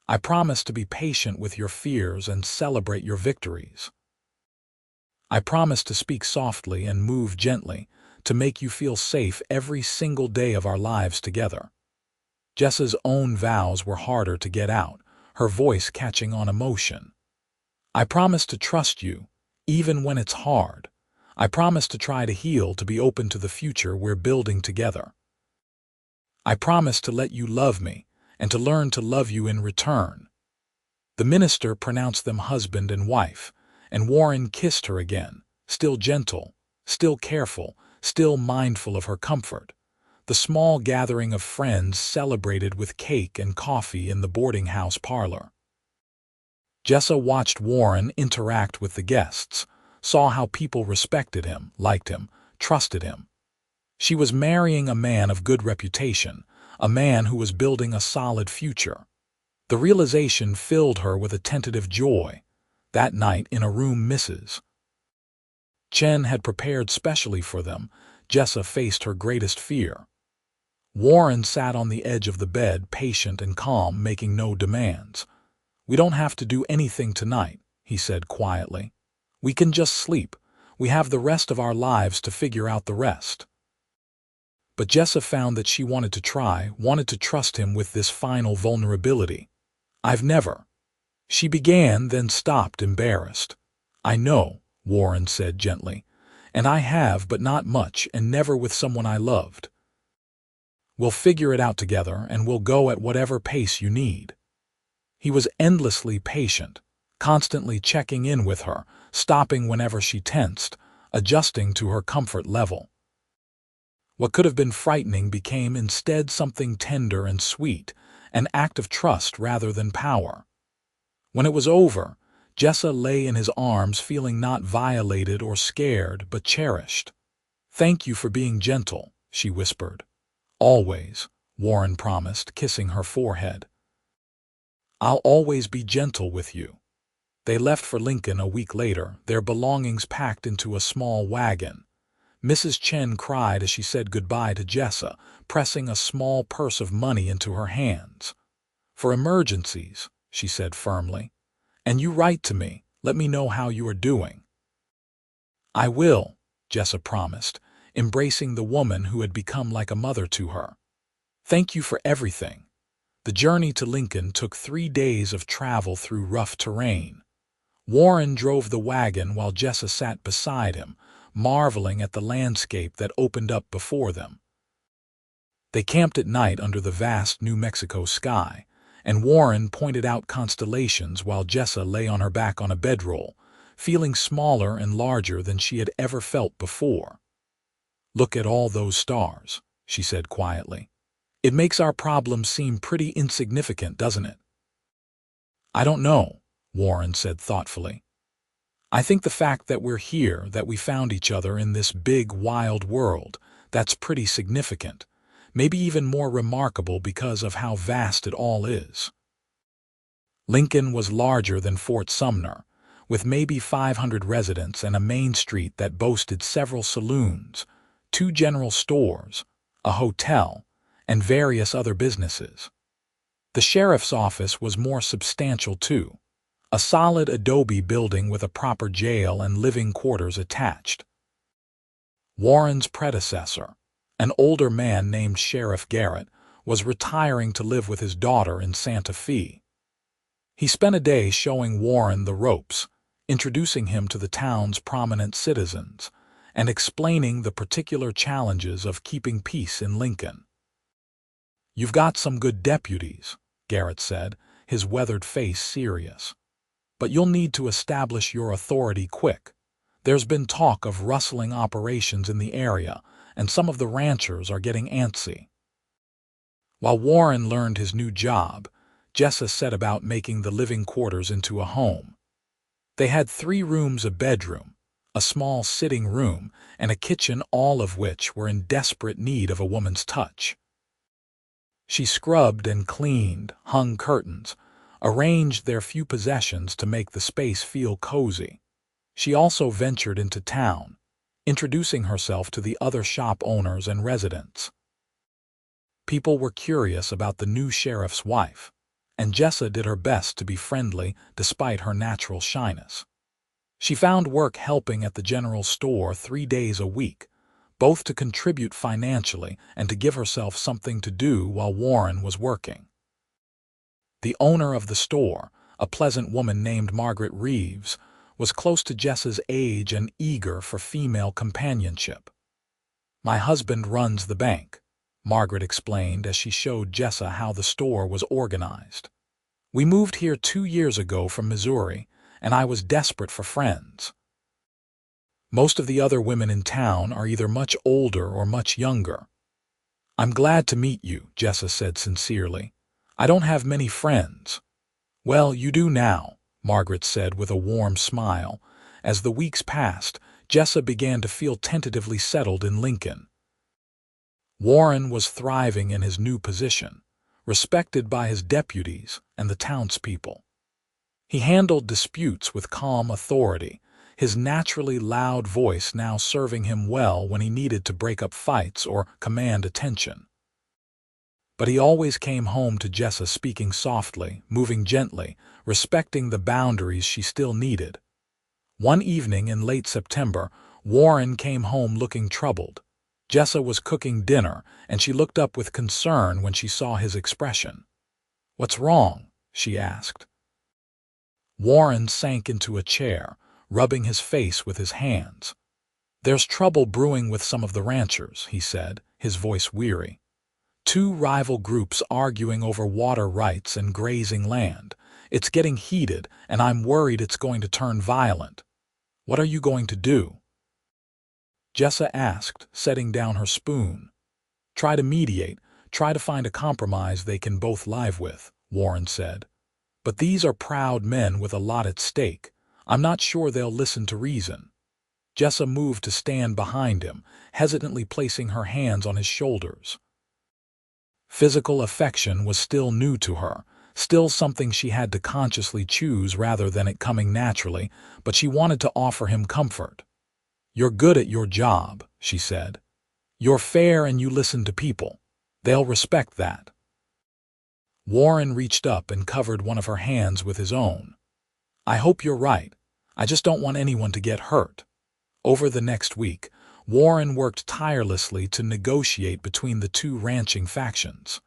I promise to be patient with your fears and celebrate your victories. I promise to speak softly and move gently, to make you feel safe every single day of our lives together. Jessa's own vows were harder to get out, her voice catching on emotion. I promise to trust you, even when it's hard. I promise to try to heal, to be open to the future we're building together. I promise to let you love me, and to learn to love you in return. The minister pronounced them husband and wife, and Warren kissed her again, still gentle, still careful, still mindful of her comfort. The small gathering of friends celebrated with cake and coffee in the boarding house parlor. Jessa watched Warren interact with the guests, saw how people respected him, liked him, trusted him. She was marrying a man of good reputation, a man who was building a solid future. The realization filled her with a tentative joy. That night in a room Mrs. Chen had prepared specially for them, Jessa faced her greatest fear. Warren sat on the edge of the bed, patient and calm, making no demands. We don't have to do anything tonight, he said quietly. We can just sleep. We have the rest of our lives to figure out the rest. But Jessa found that she wanted to try, wanted to trust him with this final vulnerability. I've never. She began, then stopped, embarrassed. I know, Warren said gently, and I have, but not much, and never with someone I loved. We'll figure it out together, and we'll go at whatever pace you need. He was endlessly patient, constantly checking in with her, stopping whenever she tensed, adjusting to her comfort level. What could have been frightening became instead something tender and sweet, an act of trust rather than power. When it was over, Jessa lay in his arms feeling not violated or scared, but cherished. Thank you for being gentle, she whispered. Always, Warren promised, kissing her forehead. I'll always be gentle with you. They left for Lincoln a week later, their belongings packed into a small wagon. Mrs. Chen cried as she said goodbye to Jessa, pressing a small purse of money into her hands. "For emergencies," she said firmly. "And you write to me. Let me know how you are doing." "I will," Jessa promised, embracing the woman who had become like a mother to her. "Thank you for everything." The journey to Lincoln took 3 days of travel through rough terrain. Warren drove the wagon while Jessa sat beside him, marveling at the landscape that opened up before them. They camped at night under the vast New Mexico sky, and Warren pointed out constellations while Jessa lay on her back on a bedroll, feeling smaller and larger than she had ever felt before. "Look at all those stars," she said quietly. "It makes our problems seem pretty insignificant, doesn't it?" "I don't know," Warren said thoughtfully. "I think the fact that we're here, that we found each other in this big, wild world, that's pretty significant, maybe even more remarkable because of how vast it all is." Lincoln was larger than Fort Sumner, with maybe 500 residents and a main street that boasted several saloons, 2 general stores, a hotel, and various other businesses. The sheriff's office was more substantial too, a solid adobe building with a proper jail and living quarters attached. Warren's predecessor, an older man named Sheriff Garrett, was retiring to live with his daughter in Santa Fe. He spent a day showing Warren the ropes, introducing him to the town's prominent citizens, and explaining the particular challenges of keeping peace in Lincoln. "You've got some good deputies," Garrett said, his weathered face serious. "But you'll need to establish your authority quick. There's been talk of rustling operations in the area, and some of the ranchers are getting antsy." While Warren learned his new job, Jessa set about making the living quarters into a home. They had 3 rooms, a bedroom, a small sitting room, and a kitchen, all of which were in desperate need of a woman's touch. She scrubbed and cleaned, hung curtains, arranged their few possessions to make the space feel cozy. She also ventured into town, introducing herself to the other shop owners and residents. People were curious about the new sheriff's wife, and Jessa did her best to be friendly despite her natural shyness. She found work helping at the general store 3 days a week, both to contribute financially and to give herself something to do while Warren was working. The owner of the store, a pleasant woman named Margaret Reeves, was close to Jessa's age and eager for female companionship. "My husband runs the bank," Margaret explained as she showed Jessa how the store was organized. "We moved here 2 years ago from Missouri, and I was desperate for friends. Most of the other women in town are either much older or much younger." "I'm glad to meet you," Jessa said sincerely. "I don't have many friends." "Well, you do now," Margaret said with a warm smile. As the weeks passed, Jessa began to feel tentatively settled in Lincoln. Warren was thriving in his new position, respected by his deputies and the townspeople. He handled disputes with calm authority, his naturally loud voice now serving him well when he needed to break up fights or command attention. But he always came home to Jessa speaking softly, moving gently, respecting the boundaries she still needed. One evening in late September, Warren came home looking troubled. Jessa was cooking dinner, and she looked up with concern when she saw his expression. "What's wrong?" she asked. Warren sank into a chair, rubbing his face with his hands. "There's trouble brewing with some of the ranchers," he said, his voice weary. "2 rival groups arguing over water rights and grazing land. It's getting heated, and I'm worried it's going to turn violent. What are you going to do?" Jessa asked, setting down her spoon. "Try to mediate, try to find a compromise they can both live with," Warren said. "But these are proud men with a lot at stake. I'm not sure they'll listen to reason." Jessa moved to stand behind him, hesitantly placing her hands on his shoulders. Physical affection was still new to her, still something she had to consciously choose rather than it coming naturally, but she wanted to offer him comfort. "You're good at your job," she said. "You're fair and you listen to people. They'll respect that." Warren reached up and covered one of her hands with his own. "I hope you're right. I just don't want anyone to get hurt." Over the next week, Warren worked tirelessly to negotiate between the two ranching factions.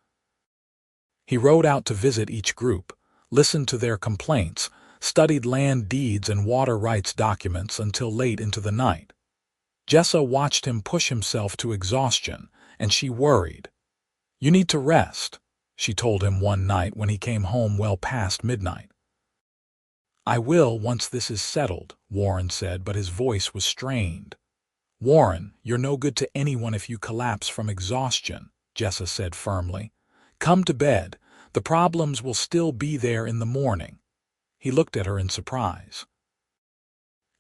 He rode out to visit each group, listened to their complaints, studied land deeds and water rights documents until late into the night. Jessa watched him push himself to exhaustion, and she worried. "You need to rest," she told him one night when he came home well past midnight. "I will once this is settled," Warren said, but his voice was strained. "Warren, you're no good to anyone if you collapse from exhaustion," Jessa said firmly. "Come to bed. The problems will still be there in the morning." He looked at her in surprise.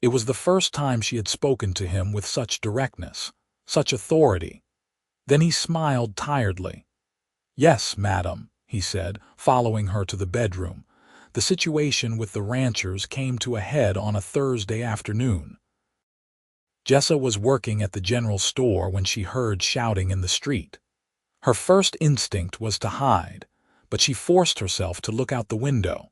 It was the first time she had spoken to him with such directness, such authority. Then he smiled tiredly. "Yes, madam," he said, following her to the bedroom. The situation with the ranchers came to a head on a Thursday afternoon. Jessa was working at the general store when she heard shouting in the street. Her first instinct was to hide, but she forced herself to look out the window.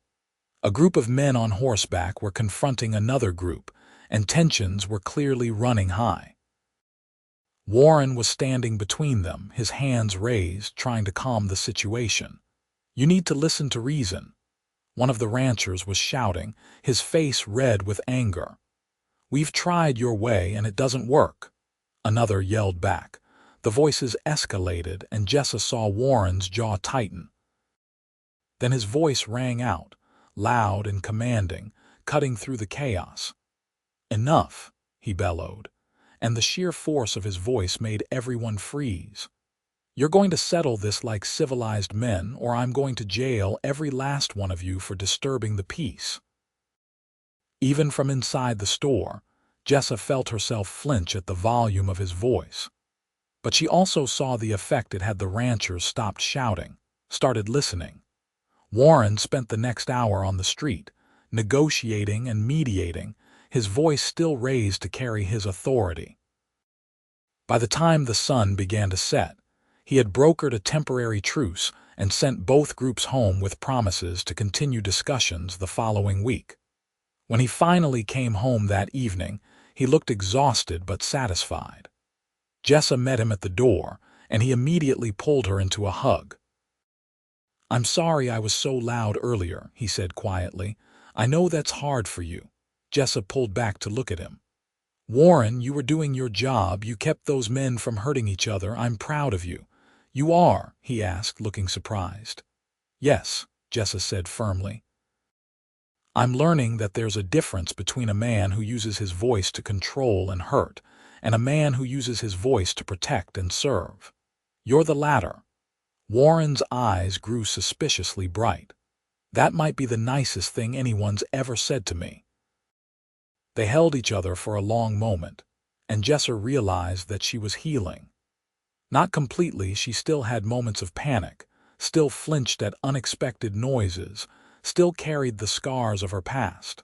A group of men on horseback were confronting another group, and tensions were clearly running high. Warren was standing between them, his hands raised, trying to calm the situation. "You need to listen to reason," one of the ranchers was shouting, his face red with anger. "We've tried your way and it doesn't work," another yelled back. The voices escalated and Jessa saw Warren's jaw tighten. Then his voice rang out, loud and commanding, cutting through the chaos. "Enough," he bellowed, and the sheer force of his voice made everyone freeze. "You're going to settle this like civilized men, or I'm going to jail every last one of you for disturbing the peace." Even from inside the store, Jessa felt herself flinch at the volume of his voice. But she also saw the effect it had. The ranchers stopped shouting, started listening. Warren spent the next hour on the street, negotiating and mediating, his voice still raised to carry his authority. By the time the sun began to set, he had brokered a temporary truce and sent both groups home with promises to continue discussions the following week. When he finally came home that evening, he looked exhausted but satisfied. Jessa met him at the door, and he immediately pulled her into a hug. "I'm sorry I was so loud earlier," he said quietly. "I know that's hard for you." Jessa pulled back to look at him. "Warren, you were doing your job. You kept those men from hurting each other. I'm proud of you." "You are?" he asked, looking surprised. "Yes," Jessa said firmly. "I'm learning that there's a difference between a man who uses his voice to control and hurt, and a man who uses his voice to protect and serve. You're the latter." Warren's eyes grew suspiciously bright. "That might be the nicest thing anyone's ever said to me." They held each other for a long moment, and Jessa realized that she was healing. Not completely, she still had moments of panic, still flinched at unexpected noises, still carried the scars of her past.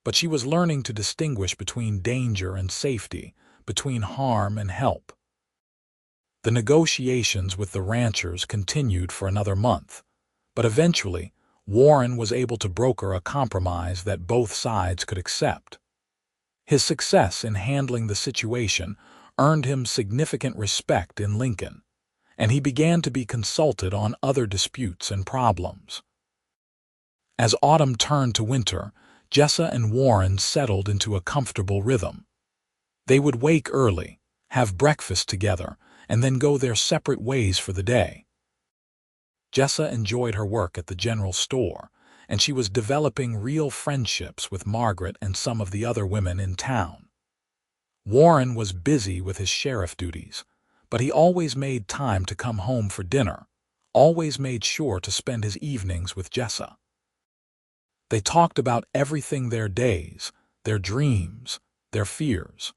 But she was learning to distinguish between danger and safety, between harm and help. The negotiations with the ranchers continued for another month, but eventually Warren was able to broker a compromise that both sides could accept. His success in handling the situation earned him significant respect in Lincoln, and he began to be consulted on other disputes and problems. As autumn turned to winter, Jessa and Warren settled into a comfortable rhythm. They would wake early, have breakfast together, and then go their separate ways for the day. Jessa enjoyed her work at the general store, and she was developing real friendships with Margaret and some of the other women in town. Warren was busy with his sheriff duties, but he always made time to come home for dinner, always made sure to spend his evenings with Jessa. They talked about everything: their days, their dreams, their fears.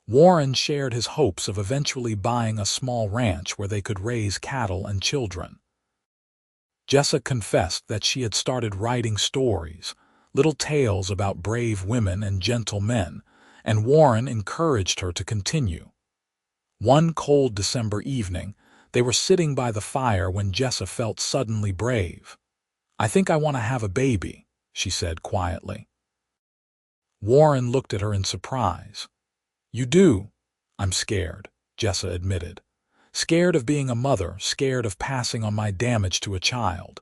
Warren shared his hopes of eventually buying a small ranch where they could raise cattle and children. Jessa confessed that she had started writing stories, little tales about brave women and gentle men, and Warren encouraged her to continue. One cold December evening, they were sitting by the fire when Jessa felt suddenly brave. "I think I want to have a baby," she said quietly. Warren looked at her in surprise. "You do?" "I'm scared," Jessa admitted. "Scared of being a mother, scared of passing on my damage to a child.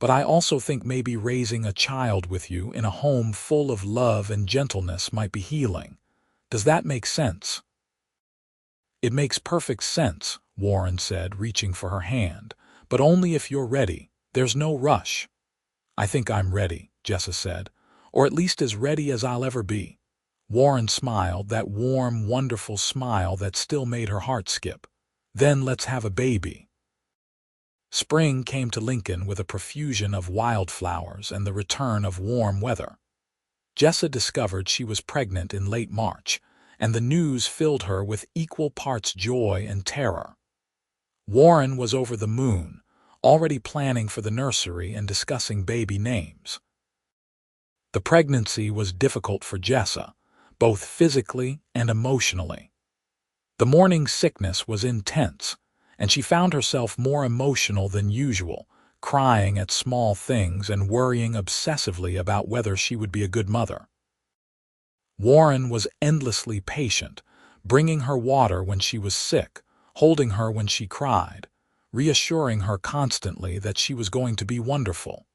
But I also think maybe raising a child with you in a home full of love and gentleness might be healing. Does that make sense?" "It makes perfect sense," Warren said, reaching for her hand. "But only if you're ready. There's no rush." "I think I'm ready," Jessa said. "Or at least as ready as I'll ever be." Warren smiled, that warm, wonderful smile that still made her heart skip. "Then let's have a baby." Spring came to Lincoln with a profusion of wildflowers and the return of warm weather. Jessa discovered she was pregnant in late March, and the news filled her with equal parts joy and terror. Warren was over the moon, already planning for the nursery and discussing baby names. The pregnancy was difficult for Jessa, both physically and emotionally. The morning sickness was intense, and she found herself more emotional than usual, crying at small things and worrying obsessively about whether she would be a good mother. Warren was endlessly patient, bringing her water when she was sick, holding her when she cried, reassuring her constantly that she was going to be wonderful.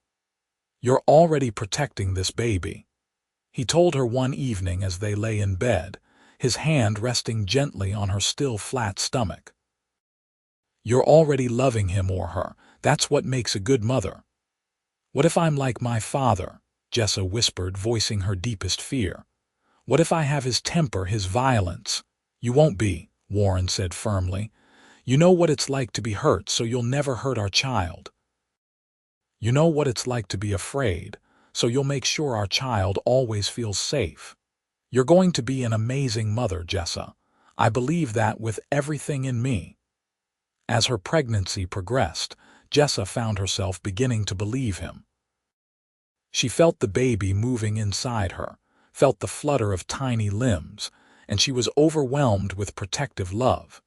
"You're already protecting this baby," he told her one evening as they lay in bed, his hand resting gently on her still flat stomach. "You're already loving him or her. That's what makes a good mother." "What if I'm like my father?" Jessa whispered, voicing her deepest fear. "What if I have his temper, his violence?" "You won't be," Warren said firmly. "You know what it's like to be hurt, so you'll never hurt our child. You know what it's like to be afraid, so you'll make sure our child always feels safe. You're going to be an amazing mother, Jessa. I believe that with everything in me." As her pregnancy progressed, Jessa found herself beginning to believe him. She felt the baby moving inside her, felt the flutter of tiny limbs, and she was overwhelmed with protective love.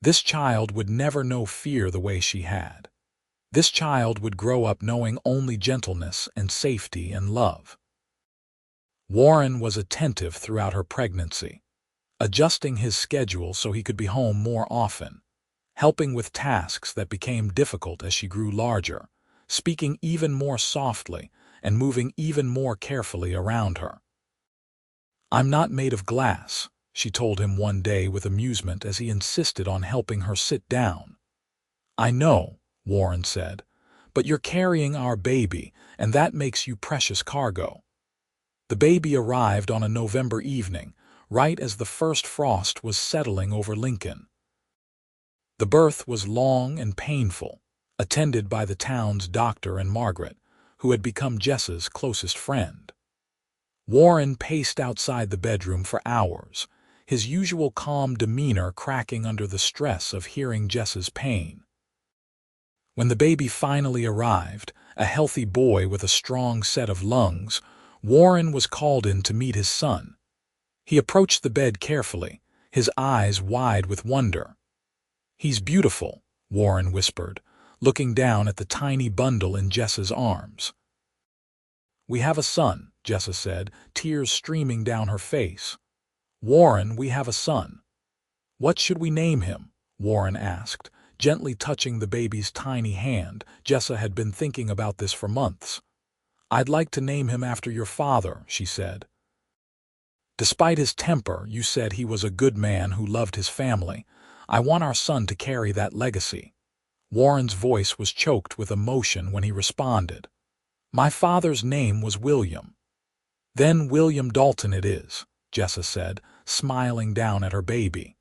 This child would never know fear the way she had. This child would grow up knowing only gentleness and safety and love. Warren was attentive throughout her pregnancy, adjusting his schedule so he could be home more often, helping with tasks that became difficult as she grew larger, speaking even more softly and moving even more carefully around her. "I'm not made of glass," she told him one day with amusement as he insisted on helping her sit down. "I know," Warren said, "but you're carrying our baby, and that makes you precious cargo." The baby arrived on a November evening, right as the first frost was settling over Lincoln. The birth was long and painful, attended by the town's doctor and Margaret, who had become Jessa's closest friend. Warren paced outside the bedroom for hours, his usual calm demeanor cracking under the stress of hearing Jessa's pain. When the baby finally arrived, a healthy boy with a strong set of lungs, Warren was called in to meet his son. He approached the bed carefully, his eyes wide with wonder. "He's beautiful," Warren whispered, looking down at the tiny bundle in Jessa's arms. "We have a son," Jessa said, tears streaming down her face. "Warren, we have a son." "What should we name him?" Warren asked, gently touching the baby's tiny hand. Jessa had been thinking about this for months. "I'd like to name him after your father," she said. "Despite his temper, you said he was a good man who loved his family. I want our son to carry that legacy." Warren's voice was choked with emotion when he responded. "My father's name was William." "Then William Dalton it is," Jessa said, smiling down at her baby.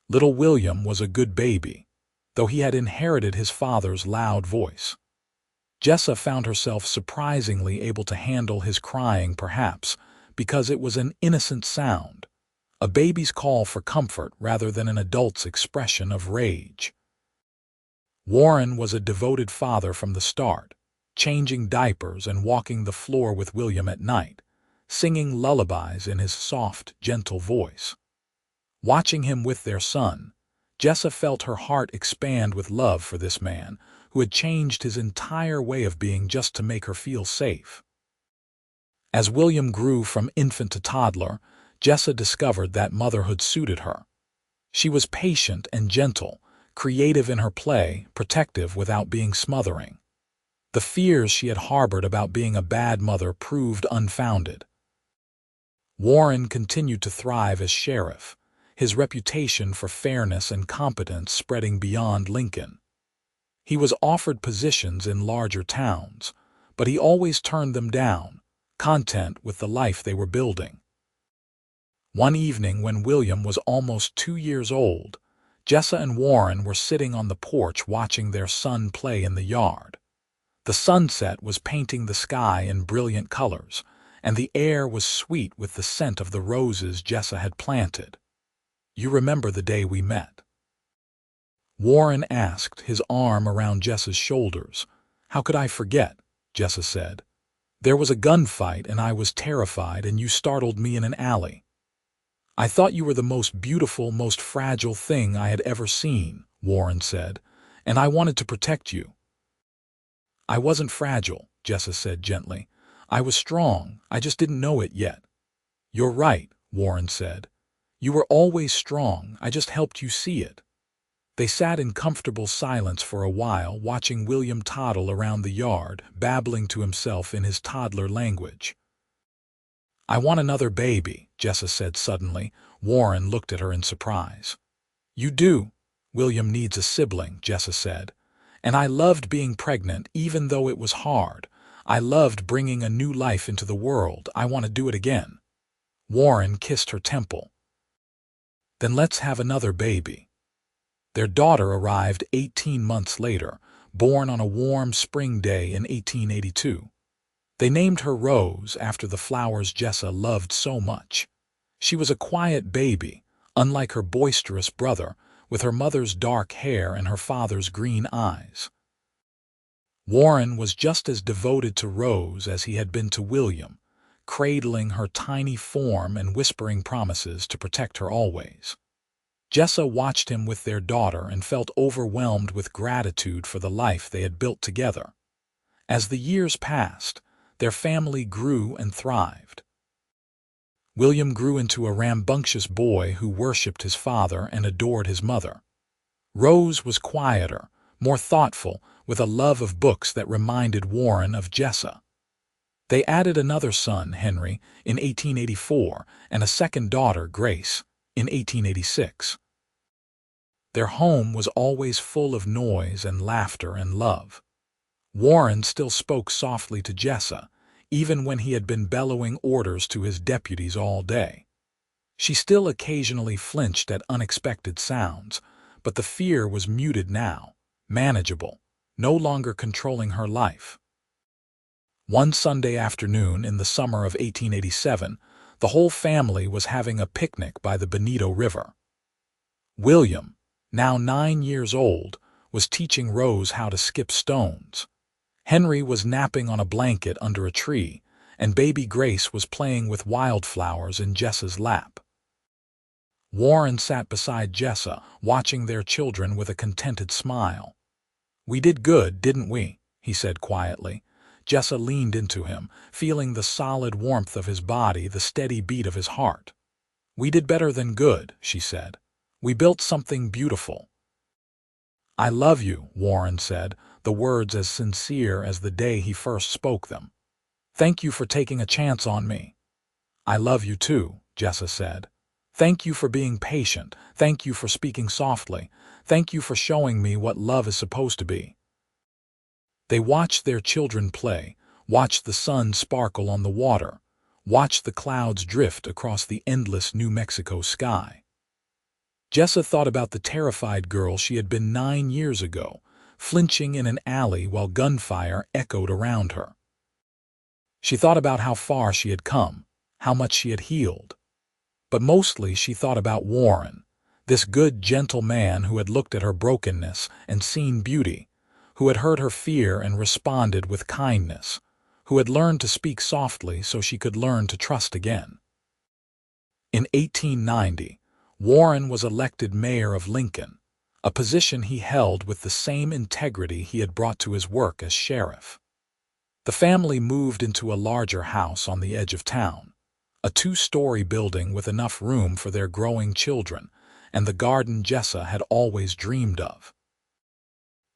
Little William was a good baby, though he had inherited his father's loud voice. Jessa found herself surprisingly able to handle his crying, perhaps because it was an innocent sound, a baby's call for comfort rather than an adult's expression of rage. Warren was a devoted father from the start, changing diapers and walking the floor with William at night, singing lullabies in his soft, gentle voice. Watching him with their son, Jessa felt her heart expand with love for this man who had changed his entire way of being just to make her feel safe. As William grew from infant to toddler, Jessa discovered that motherhood suited her. She was patient and gentle, creative in her play, protective without being smothering. The fears she had harbored about being a bad mother proved unfounded. Warren continued to thrive as sheriff, his reputation for fairness and competence spreading beyond Lincoln. He was offered positions in larger towns, but he always turned them down, content with the life they were building. One evening when William was almost 2 years old, Jessa and Warren were sitting on the porch watching their son play in the yard. The sunset was painting the sky in brilliant colors, and the air was sweet with the scent of the roses Jessa had planted. "You remember the day we met?" Warren asked, his arm around Jessa's shoulders. "How could I forget?" Jessa said. "There was a gunfight and I was terrified and you startled me in an alley." "I thought you were the most beautiful, most fragile thing I had ever seen," Warren said, "and I wanted to protect you." "I wasn't fragile," Jessa said gently. "I was strong, I just didn't know it yet." "You're right," Warren said. "You were always strong, I just helped you see it." They sat in comfortable silence for a while, watching William toddle around the yard, babbling to himself in his toddler language. "I want another baby," Jessa said suddenly. Warren looked at her in surprise. "You do?" "William needs a sibling," Jessa said. "And I loved being pregnant, even though it was hard. I loved bringing a new life into the world. I want to do it again." Warren kissed her temple. "Then let's have another baby." Their daughter arrived 18 months later, born on a warm spring day in 1882. They named her Rose after the flowers Jessa loved so much. She was a quiet baby, unlike her boisterous brother, with her mother's dark hair and her father's green eyes. Warren was just as devoted to Rose as he had been to William, cradling her tiny form and whispering promises to protect her always. Jessa watched him with their daughter and felt overwhelmed with gratitude for the life they had built together. As the years passed, their family grew and thrived. William grew into a rambunctious boy who worshipped his father and adored his mother. Rose was quieter, more thoughtful, with a love of books that reminded Warren of Jessa. They added another son, Henry, in 1884, and a second daughter, Grace, in 1886. Their home was always full of noise and laughter and love. Warren still spoke softly to Jessa, even when he had been bellowing orders to his deputies all day. She still occasionally flinched at unexpected sounds, but the fear was muted now, manageable, no longer controlling her life. One Sunday afternoon in the summer of 1887, the whole family was having a picnic by the Bonito River. William, now 9 years old, was teaching Rose how to skip stones. Henry was napping on a blanket under a tree, and baby Grace was playing with wildflowers in Jessa's lap. Warren sat beside Jessa, watching their children with a contented smile. "We did good, didn't we?" he said quietly. Jessa leaned into him, feeling the solid warmth of his body, the steady beat of his heart. "We did better than good," she said. "We built something beautiful." "I love you," Warren said, the words as sincere as the day he first spoke them. "Thank you for taking a chance on me." "I love you too," Jessa said. "Thank you for being patient. Thank you for speaking softly. Thank you for showing me what love is supposed to be." They watched their children play, watched the sun sparkle on the water, watched the clouds drift across the endless New Mexico sky. Jessa thought about the terrified girl she had been 9 years ago, flinching in an alley while gunfire echoed around her. She thought about how far she had come, how much she had healed. But mostly she thought about Warren, this good, gentle man who had looked at her brokenness and seen beauty, who had heard her fear and responded with kindness, who had learned to speak softly so she could learn to trust again. In 1890, Warren was elected mayor of Lincoln, a position he held with the same integrity he had brought to his work as sheriff. The family moved into a larger house on the edge of town, a two-story building with enough room for their growing children and the garden Jessa had always dreamed of.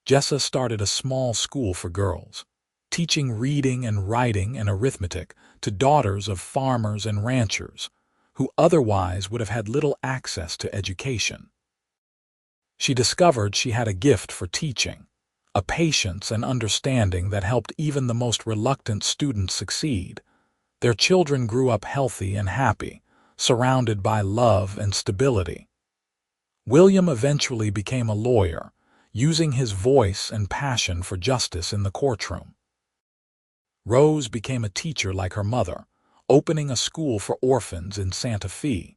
Jessa started a small school for girls, teaching reading and writing and arithmetic to daughters of farmers and ranchers who otherwise would have had little access to education. She discovered she had a gift for teaching, a patience and understanding that helped even the most reluctant students succeed. Their children grew up healthy and happy, surrounded by love and stability. William eventually became a lawyer, using his voice and passion for justice in the courtroom. Rose became a teacher like her mother, opening a school for orphans in Santa Fe.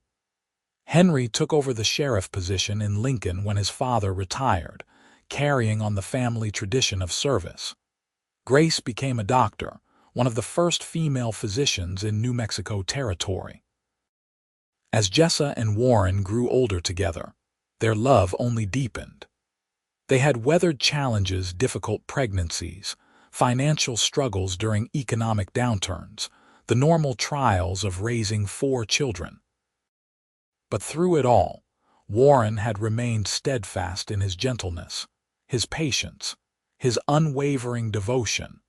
Henry took over the sheriff position in Lincoln when his father retired, carrying on the family tradition of service. Grace became a doctor, one of the first female physicians in New Mexico Territory. As Jessa and Warren grew older together, their love only deepened. They had weathered challenges, difficult pregnancies, financial struggles during economic downturns, the normal trials of raising 4 children. But through it all, Warren had remained steadfast in his gentleness, his patience, his unwavering devotion.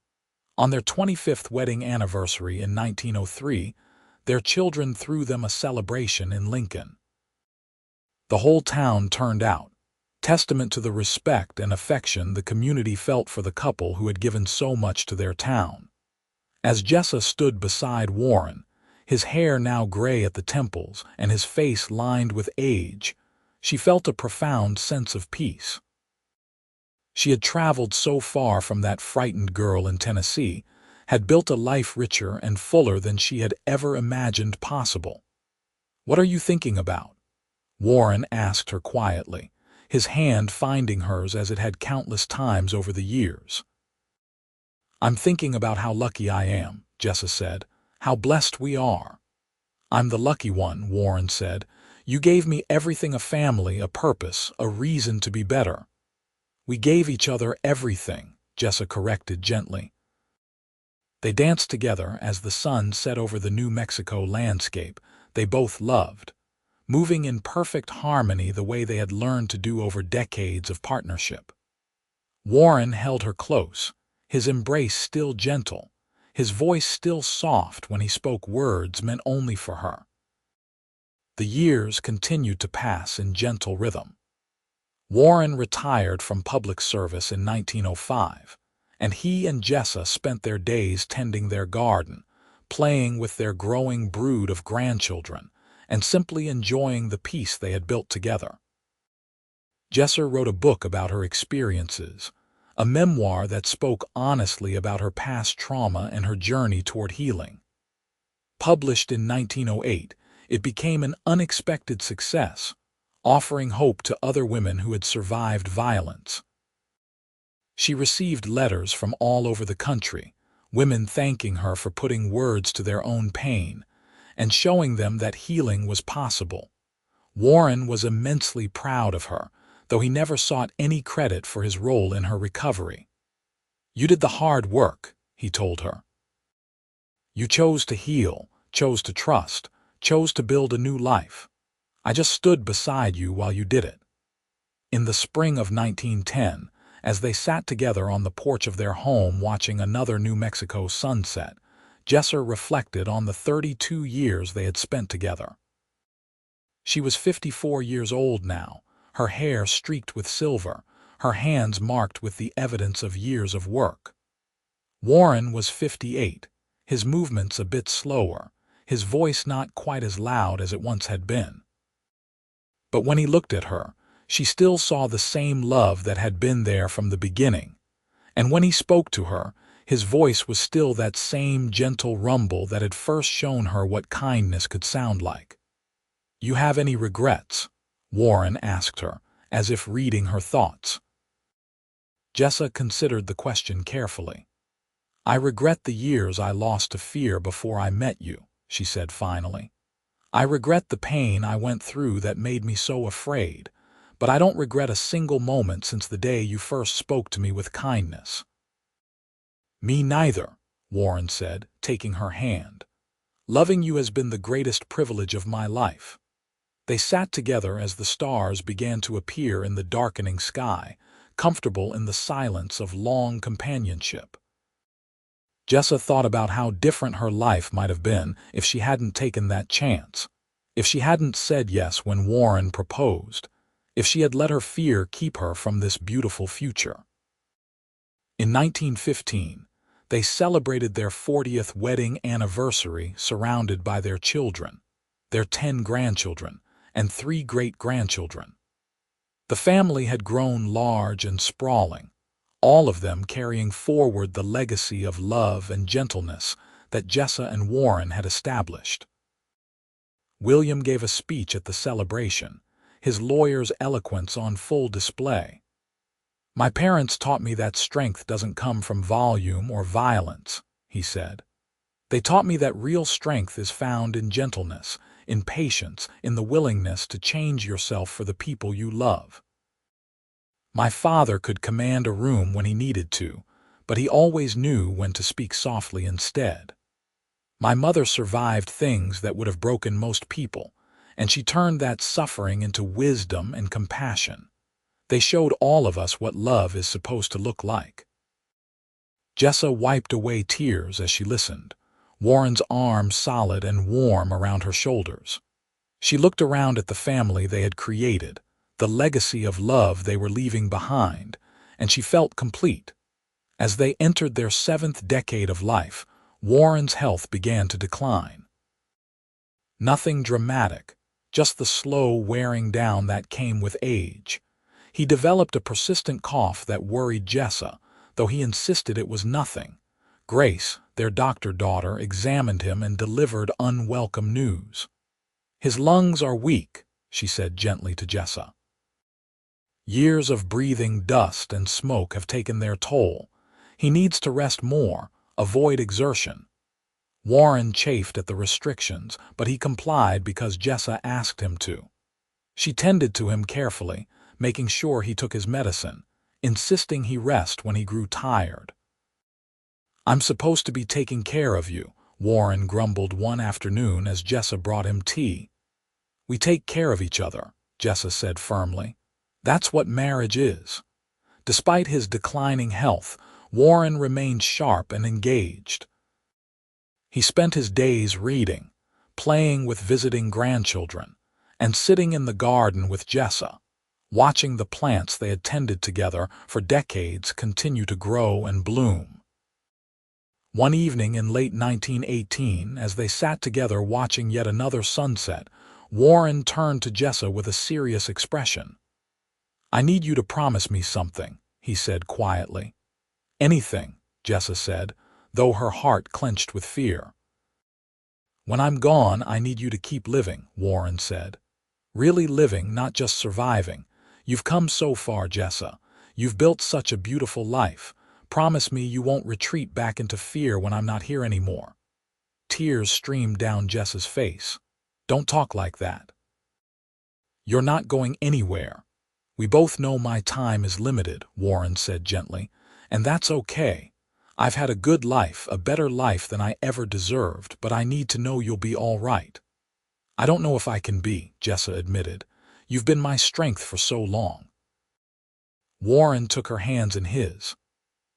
On their 25th wedding anniversary in 1903, their children threw them a celebration in Lincoln. The whole town turned out, testament to the respect and affection the community felt for the couple who had given so much to their town. As Jessa stood beside Warren, his hair now gray at the temples and his face lined with age, she felt a profound sense of peace. She had traveled so far from that frightened girl in Tennessee, had built a life richer and fuller than she had ever imagined possible. "What are you thinking about?" Warren asked her quietly, his hand finding hers as it had countless times over the years. "I'm thinking about how lucky I am," Jessa said, "how blessed we are." "I'm the lucky one," Warren said. "You gave me everything, a family, a purpose, a reason to be better." "We gave each other everything," Jessa corrected gently. They danced together as the sun set over the New Mexico landscape they both loved, moving in perfect harmony the way they had learned to do over decades of partnership. Warren held her close, his embrace still gentle, his voice still soft when he spoke words meant only for her. The years continued to pass in gentle rhythm. Warren retired from public service in 1905, and he and Jessa spent their days tending their garden, playing with their growing brood of grandchildren, and simply enjoying the peace they had built together. Jessa wrote a book about her experiences, a memoir that spoke honestly about her past trauma and her journey toward healing. Published in 1908, it became an unexpected success, offering hope to other women who had survived violence. She received letters from all over the country, women thanking her for putting words to their own pain and showing them that healing was possible. Warren was immensely proud of her, though he never sought any credit for his role in her recovery. "You did the hard work," he told her. "You chose to heal, chose to trust, chose to build a new life. I just stood beside you while you did it." In the spring of 1910, as they sat together on the porch of their home watching another New Mexico sunset, Jessa reflected on the 32 years they had spent together. She was 54 years old now, her hair streaked with silver, her hands marked with the evidence of years of work. Warren was 58, his movements a bit slower, his voice not quite as loud as it once had been. But when he looked at her, she still saw the same love that had been there from the beginning, and when he spoke to her, his voice was still that same gentle rumble that had first shown her what kindness could sound like. "You have any regrets?" Warren asked her, as if reading her thoughts. Jessa considered the question carefully. "I regret the years I lost to fear before I met you," she said finally. I regret the pain I went through that made me so afraid, but I don't regret a single moment since the day you first spoke to me with kindness." "Me neither," Warren said, taking her hand. "Loving you has been the greatest privilege of my life." They sat together as the stars began to appear in the darkening sky, comfortable in the silence of long companionship. Jessa thought about how different her life might have been if she hadn't taken that chance, if she hadn't said yes when Warren proposed, if she had let her fear keep her from this beautiful future. In 1915, they celebrated their 40th wedding anniversary surrounded by their children, their 10 grandchildren, and 3 great-grandchildren. The family had grown large and sprawling, all of them carrying forward the legacy of love and gentleness that Jessa and Warren had established. William gave a speech at the celebration, his lawyer's eloquence on full display. "My parents taught me that strength doesn't come from volume or violence," he said. "They taught me that real strength is found in gentleness, in patience, in the willingness to change yourself for the people you love. My father could command a room when he needed to, but he always knew when to speak softly instead. My mother survived things that would have broken most people, and she turned that suffering into wisdom and compassion. They showed all of us what love is supposed to look like." Jessa wiped away tears as she listened, Warren's arm solid and warm around her shoulders. She looked around at the family they had created, the legacy of love they were leaving behind, and she felt complete. As they entered their 7th decade of life, Warren's health began to decline. Nothing dramatic, just the slow wearing down that came with age. He developed a persistent cough that worried Jessa, though he insisted it was nothing. Grace, their doctor daughter, examined him and delivered unwelcome news. "His lungs are weak," she said gently to Jessa. "Years of breathing dust and smoke have taken their toll. He needs to rest more, avoid exertion." Warren chafed at the restrictions, but he complied because Jessa asked him to. She tended to him carefully, making sure he took his medicine, insisting he rest when he grew tired. "I'm supposed to be taking care of you," Warren grumbled one afternoon as Jessa brought him tea. "We take care of each other," Jessa said firmly. "That's what marriage is." Despite his declining health, Warren remained sharp and engaged. He spent his days reading, playing with visiting grandchildren, and sitting in the garden with Jessa, watching the plants they had tended together for decades continue to grow and bloom. One evening in late 1918, as they sat together watching yet another sunset, Warren turned to Jessa with a serious expression. "I need you to promise me something," he said quietly. "Anything," Jessa said, though her heart clenched with fear. "When I'm gone, I need you to keep living," Warren said. "Really living, not just surviving. You've come so far, Jessa. You've built such a beautiful life. Promise me you won't retreat back into fear when I'm not here anymore." Tears streamed down Jessa's face. "Don't talk like that. You're not going anywhere. We both know my time is limited," Warren said gently, "and that's okay. I've had a good life, a better life than I ever deserved, but I need to know you'll be all right." "I don't know if I can be," Jessa admitted. "You've been my strength for so long." Warren took her hands in his.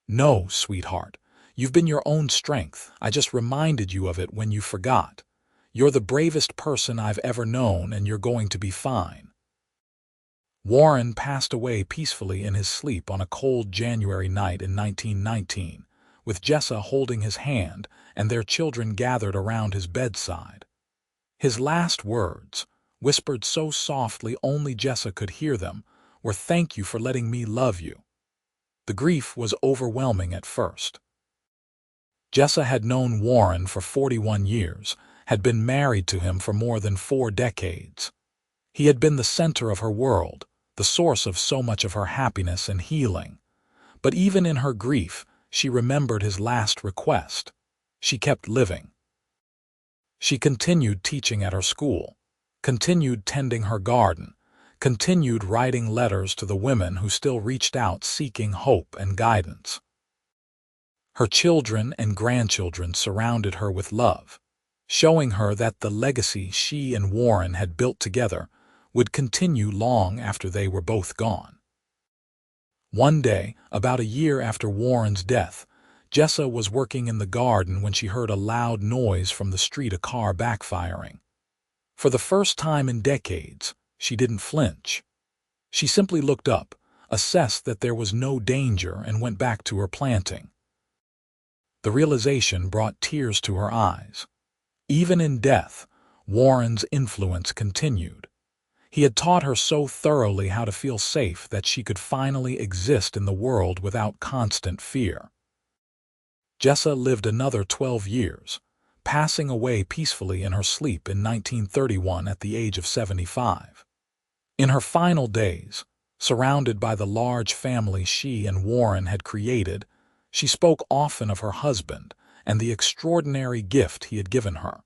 "No, sweetheart. You've been your own strength. I just reminded you of it when you forgot. You're the bravest person I've ever known, and you're going to be fine." Warren passed away peacefully in his sleep on a cold January night in 1919, with Jessa holding his hand and their children gathered around his bedside. His last words, whispered so softly only Jessa could hear them, were, "Thank you for letting me love you." The grief was overwhelming at first. Jessa had known Warren for 41 years, had been married to him for more than 4 decades. He had been the center of her world, the source of so much of her happiness and healing. But even in her grief, she remembered his last request. She kept living. She continued teaching at her school, continued tending her garden, continued writing letters to the women who still reached out seeking hope and guidance. Her children and grandchildren surrounded her with love, showing her that the legacy she and Warren had built together would continue long after they were both gone. One day, about a year after Warren's death, Jessa was working in the garden when she heard a loud noise from the street, a car backfiring. For the first time in decades, she didn't flinch. She simply looked up, assessed that there was no danger, and went back to her planting. The realization brought tears to her eyes. Even in death, Warren's influence continued. He had taught her so thoroughly how to feel safe that she could finally exist in the world without constant fear. Jessa lived another 12 years, passing away peacefully in her sleep in 1931 at the age of 75. In her final days, surrounded by the large family she and Warren had created, she spoke often of her husband and the extraordinary gift he had given her.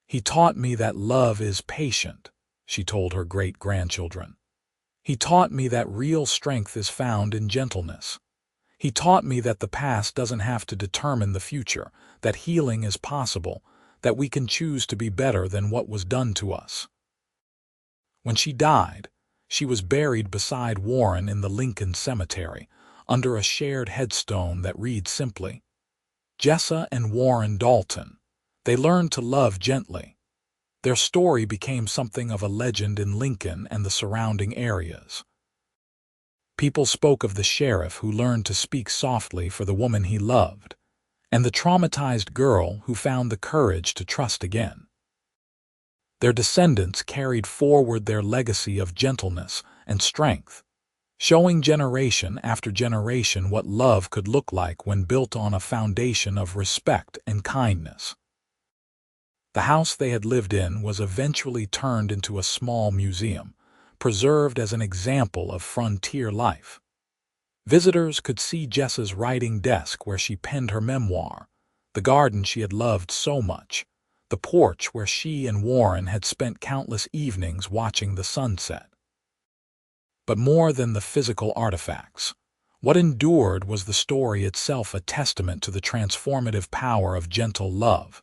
"He taught me that love is patient," she told her great-grandchildren. "He taught me that real strength is found in gentleness. He taught me that the past doesn't have to determine the future, that healing is possible, that we can choose to be better than what was done to us." When she died, she was buried beside Warren in the Lincoln Cemetery, under a shared headstone that reads simply, "Jessa and Warren Dalton. They learned to love gently." Their story became something of a legend in Lincoln and the surrounding areas. People spoke of the sheriff who learned to speak softly for the woman he loved, and the traumatized girl who found the courage to trust again. Their descendants carried forward their legacy of gentleness and strength, showing generation after generation what love could look like when built on a foundation of respect and kindness. The house they had lived in was eventually turned into a small museum, preserved as an example of frontier life. Visitors could see Jessa's writing desk where she penned her memoir, the garden she had loved so much, the porch where she and Warren had spent countless evenings watching the sunset. But more than the physical artifacts, what endured was the story itself, a testament to the transformative power of gentle love,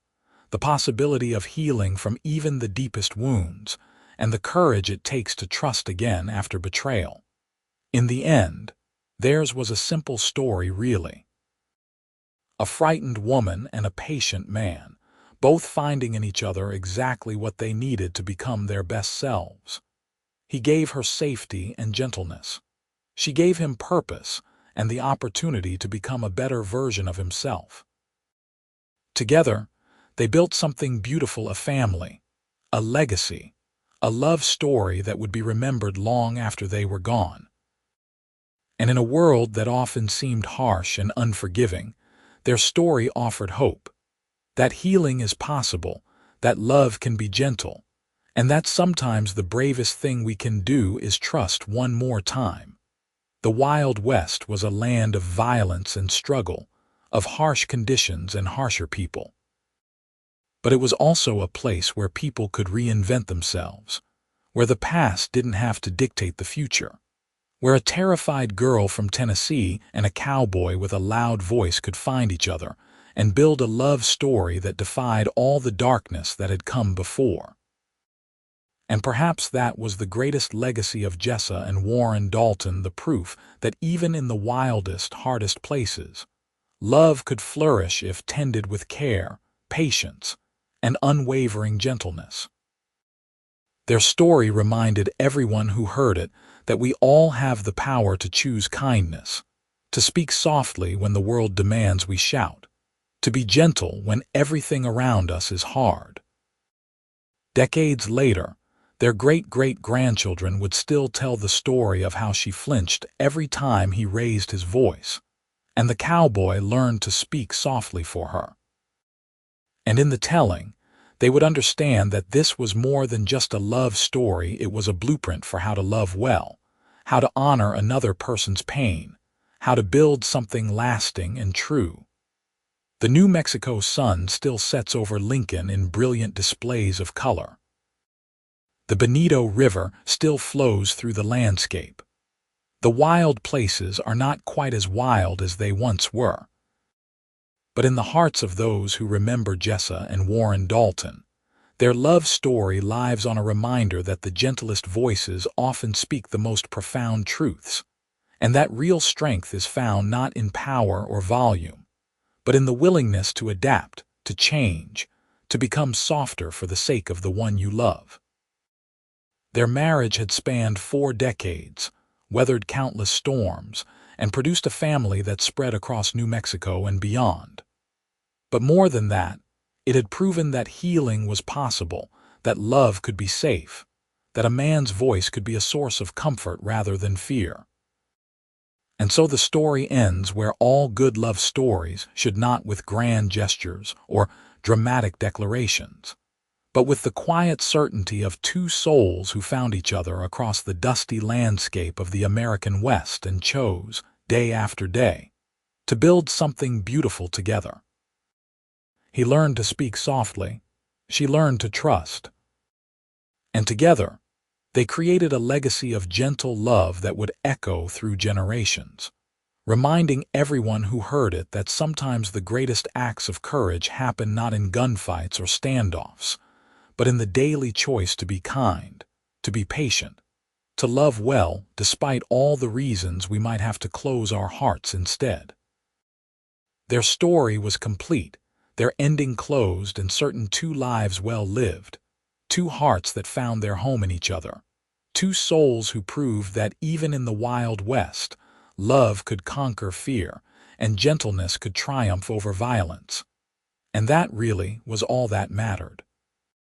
the possibility of healing from even the deepest wounds, and the courage it takes to trust again after betrayal. In the end, theirs was a simple story, really. A frightened woman and a patient man, both finding in each other exactly what they needed to become their best selves. He gave her safety and gentleness. She gave him purpose and the opportunity to become a better version of himself. Together, they built something beautiful, a family, a legacy, a love story that would be remembered long after they were gone. And in a world that often seemed harsh and unforgiving, their story offered hope. That healing is possible, that love can be gentle, and that sometimes the bravest thing we can do is trust one more time. The Wild West was a land of violence and struggle, of harsh conditions and harsher people. But it was also a place where people could reinvent themselves, where the past didn't have to dictate the future, where a terrified girl from Tennessee and a cowboy with a loud voice could find each other and build a love story that defied all the darkness that had come before. And perhaps that was the greatest legacy of Jessa and Warren Dalton, the proof that even in the wildest, hardest places, love could flourish if tended with care, patience, and unwavering gentleness. Their story reminded everyone who heard it that we all have the power to choose kindness, to speak softly when the world demands we shout, to be gentle when everything around us is hard. Decades later, their great-great-grandchildren would still tell the story of how she flinched every time he raised his voice, and the cowboy learned to speak softly for her. And in the telling, they would understand that this was more than just a love story. It was a blueprint for how to love well, how to honor another person's pain, how to build something lasting and true. The New Mexico sun still sets over Lincoln in brilliant displays of color. The Bonito River still flows through the landscape. The wild places are not quite as wild as they once were. But in the hearts of those who remember Jessa and Warren Dalton, their love story lives on a reminder that the gentlest voices often speak the most profound truths, and that real strength is found not in power or volume, but in the willingness to adapt, to change, to become softer for the sake of the one you love. Their marriage had spanned 4 decades, weathered countless storms, and produced a family that spread across New Mexico and beyond. But more than that, it had proven that healing was possible, that love could be safe, that a man's voice could be a source of comfort rather than fear. And so the story ends where all good love stories should, not with grand gestures or dramatic declarations, but with the quiet certainty of 2 souls who found each other across the dusty landscape of the American West and chose, day after day, to build something beautiful together. He learned to speak softly, she learned to trust. And together, they created a legacy of gentle love that would echo through generations, reminding everyone who heard it that sometimes the greatest acts of courage happen not in gunfights or standoffs, but in the daily choice to be kind, to be patient, to love well despite all the reasons we might have to close our hearts instead. Their story was complete, their ending closed and certain 2 lives well lived, 2 hearts that found their home in each other, 2 souls who proved that even in the Wild West, love could conquer fear and gentleness could triumph over violence. And that really was all that mattered.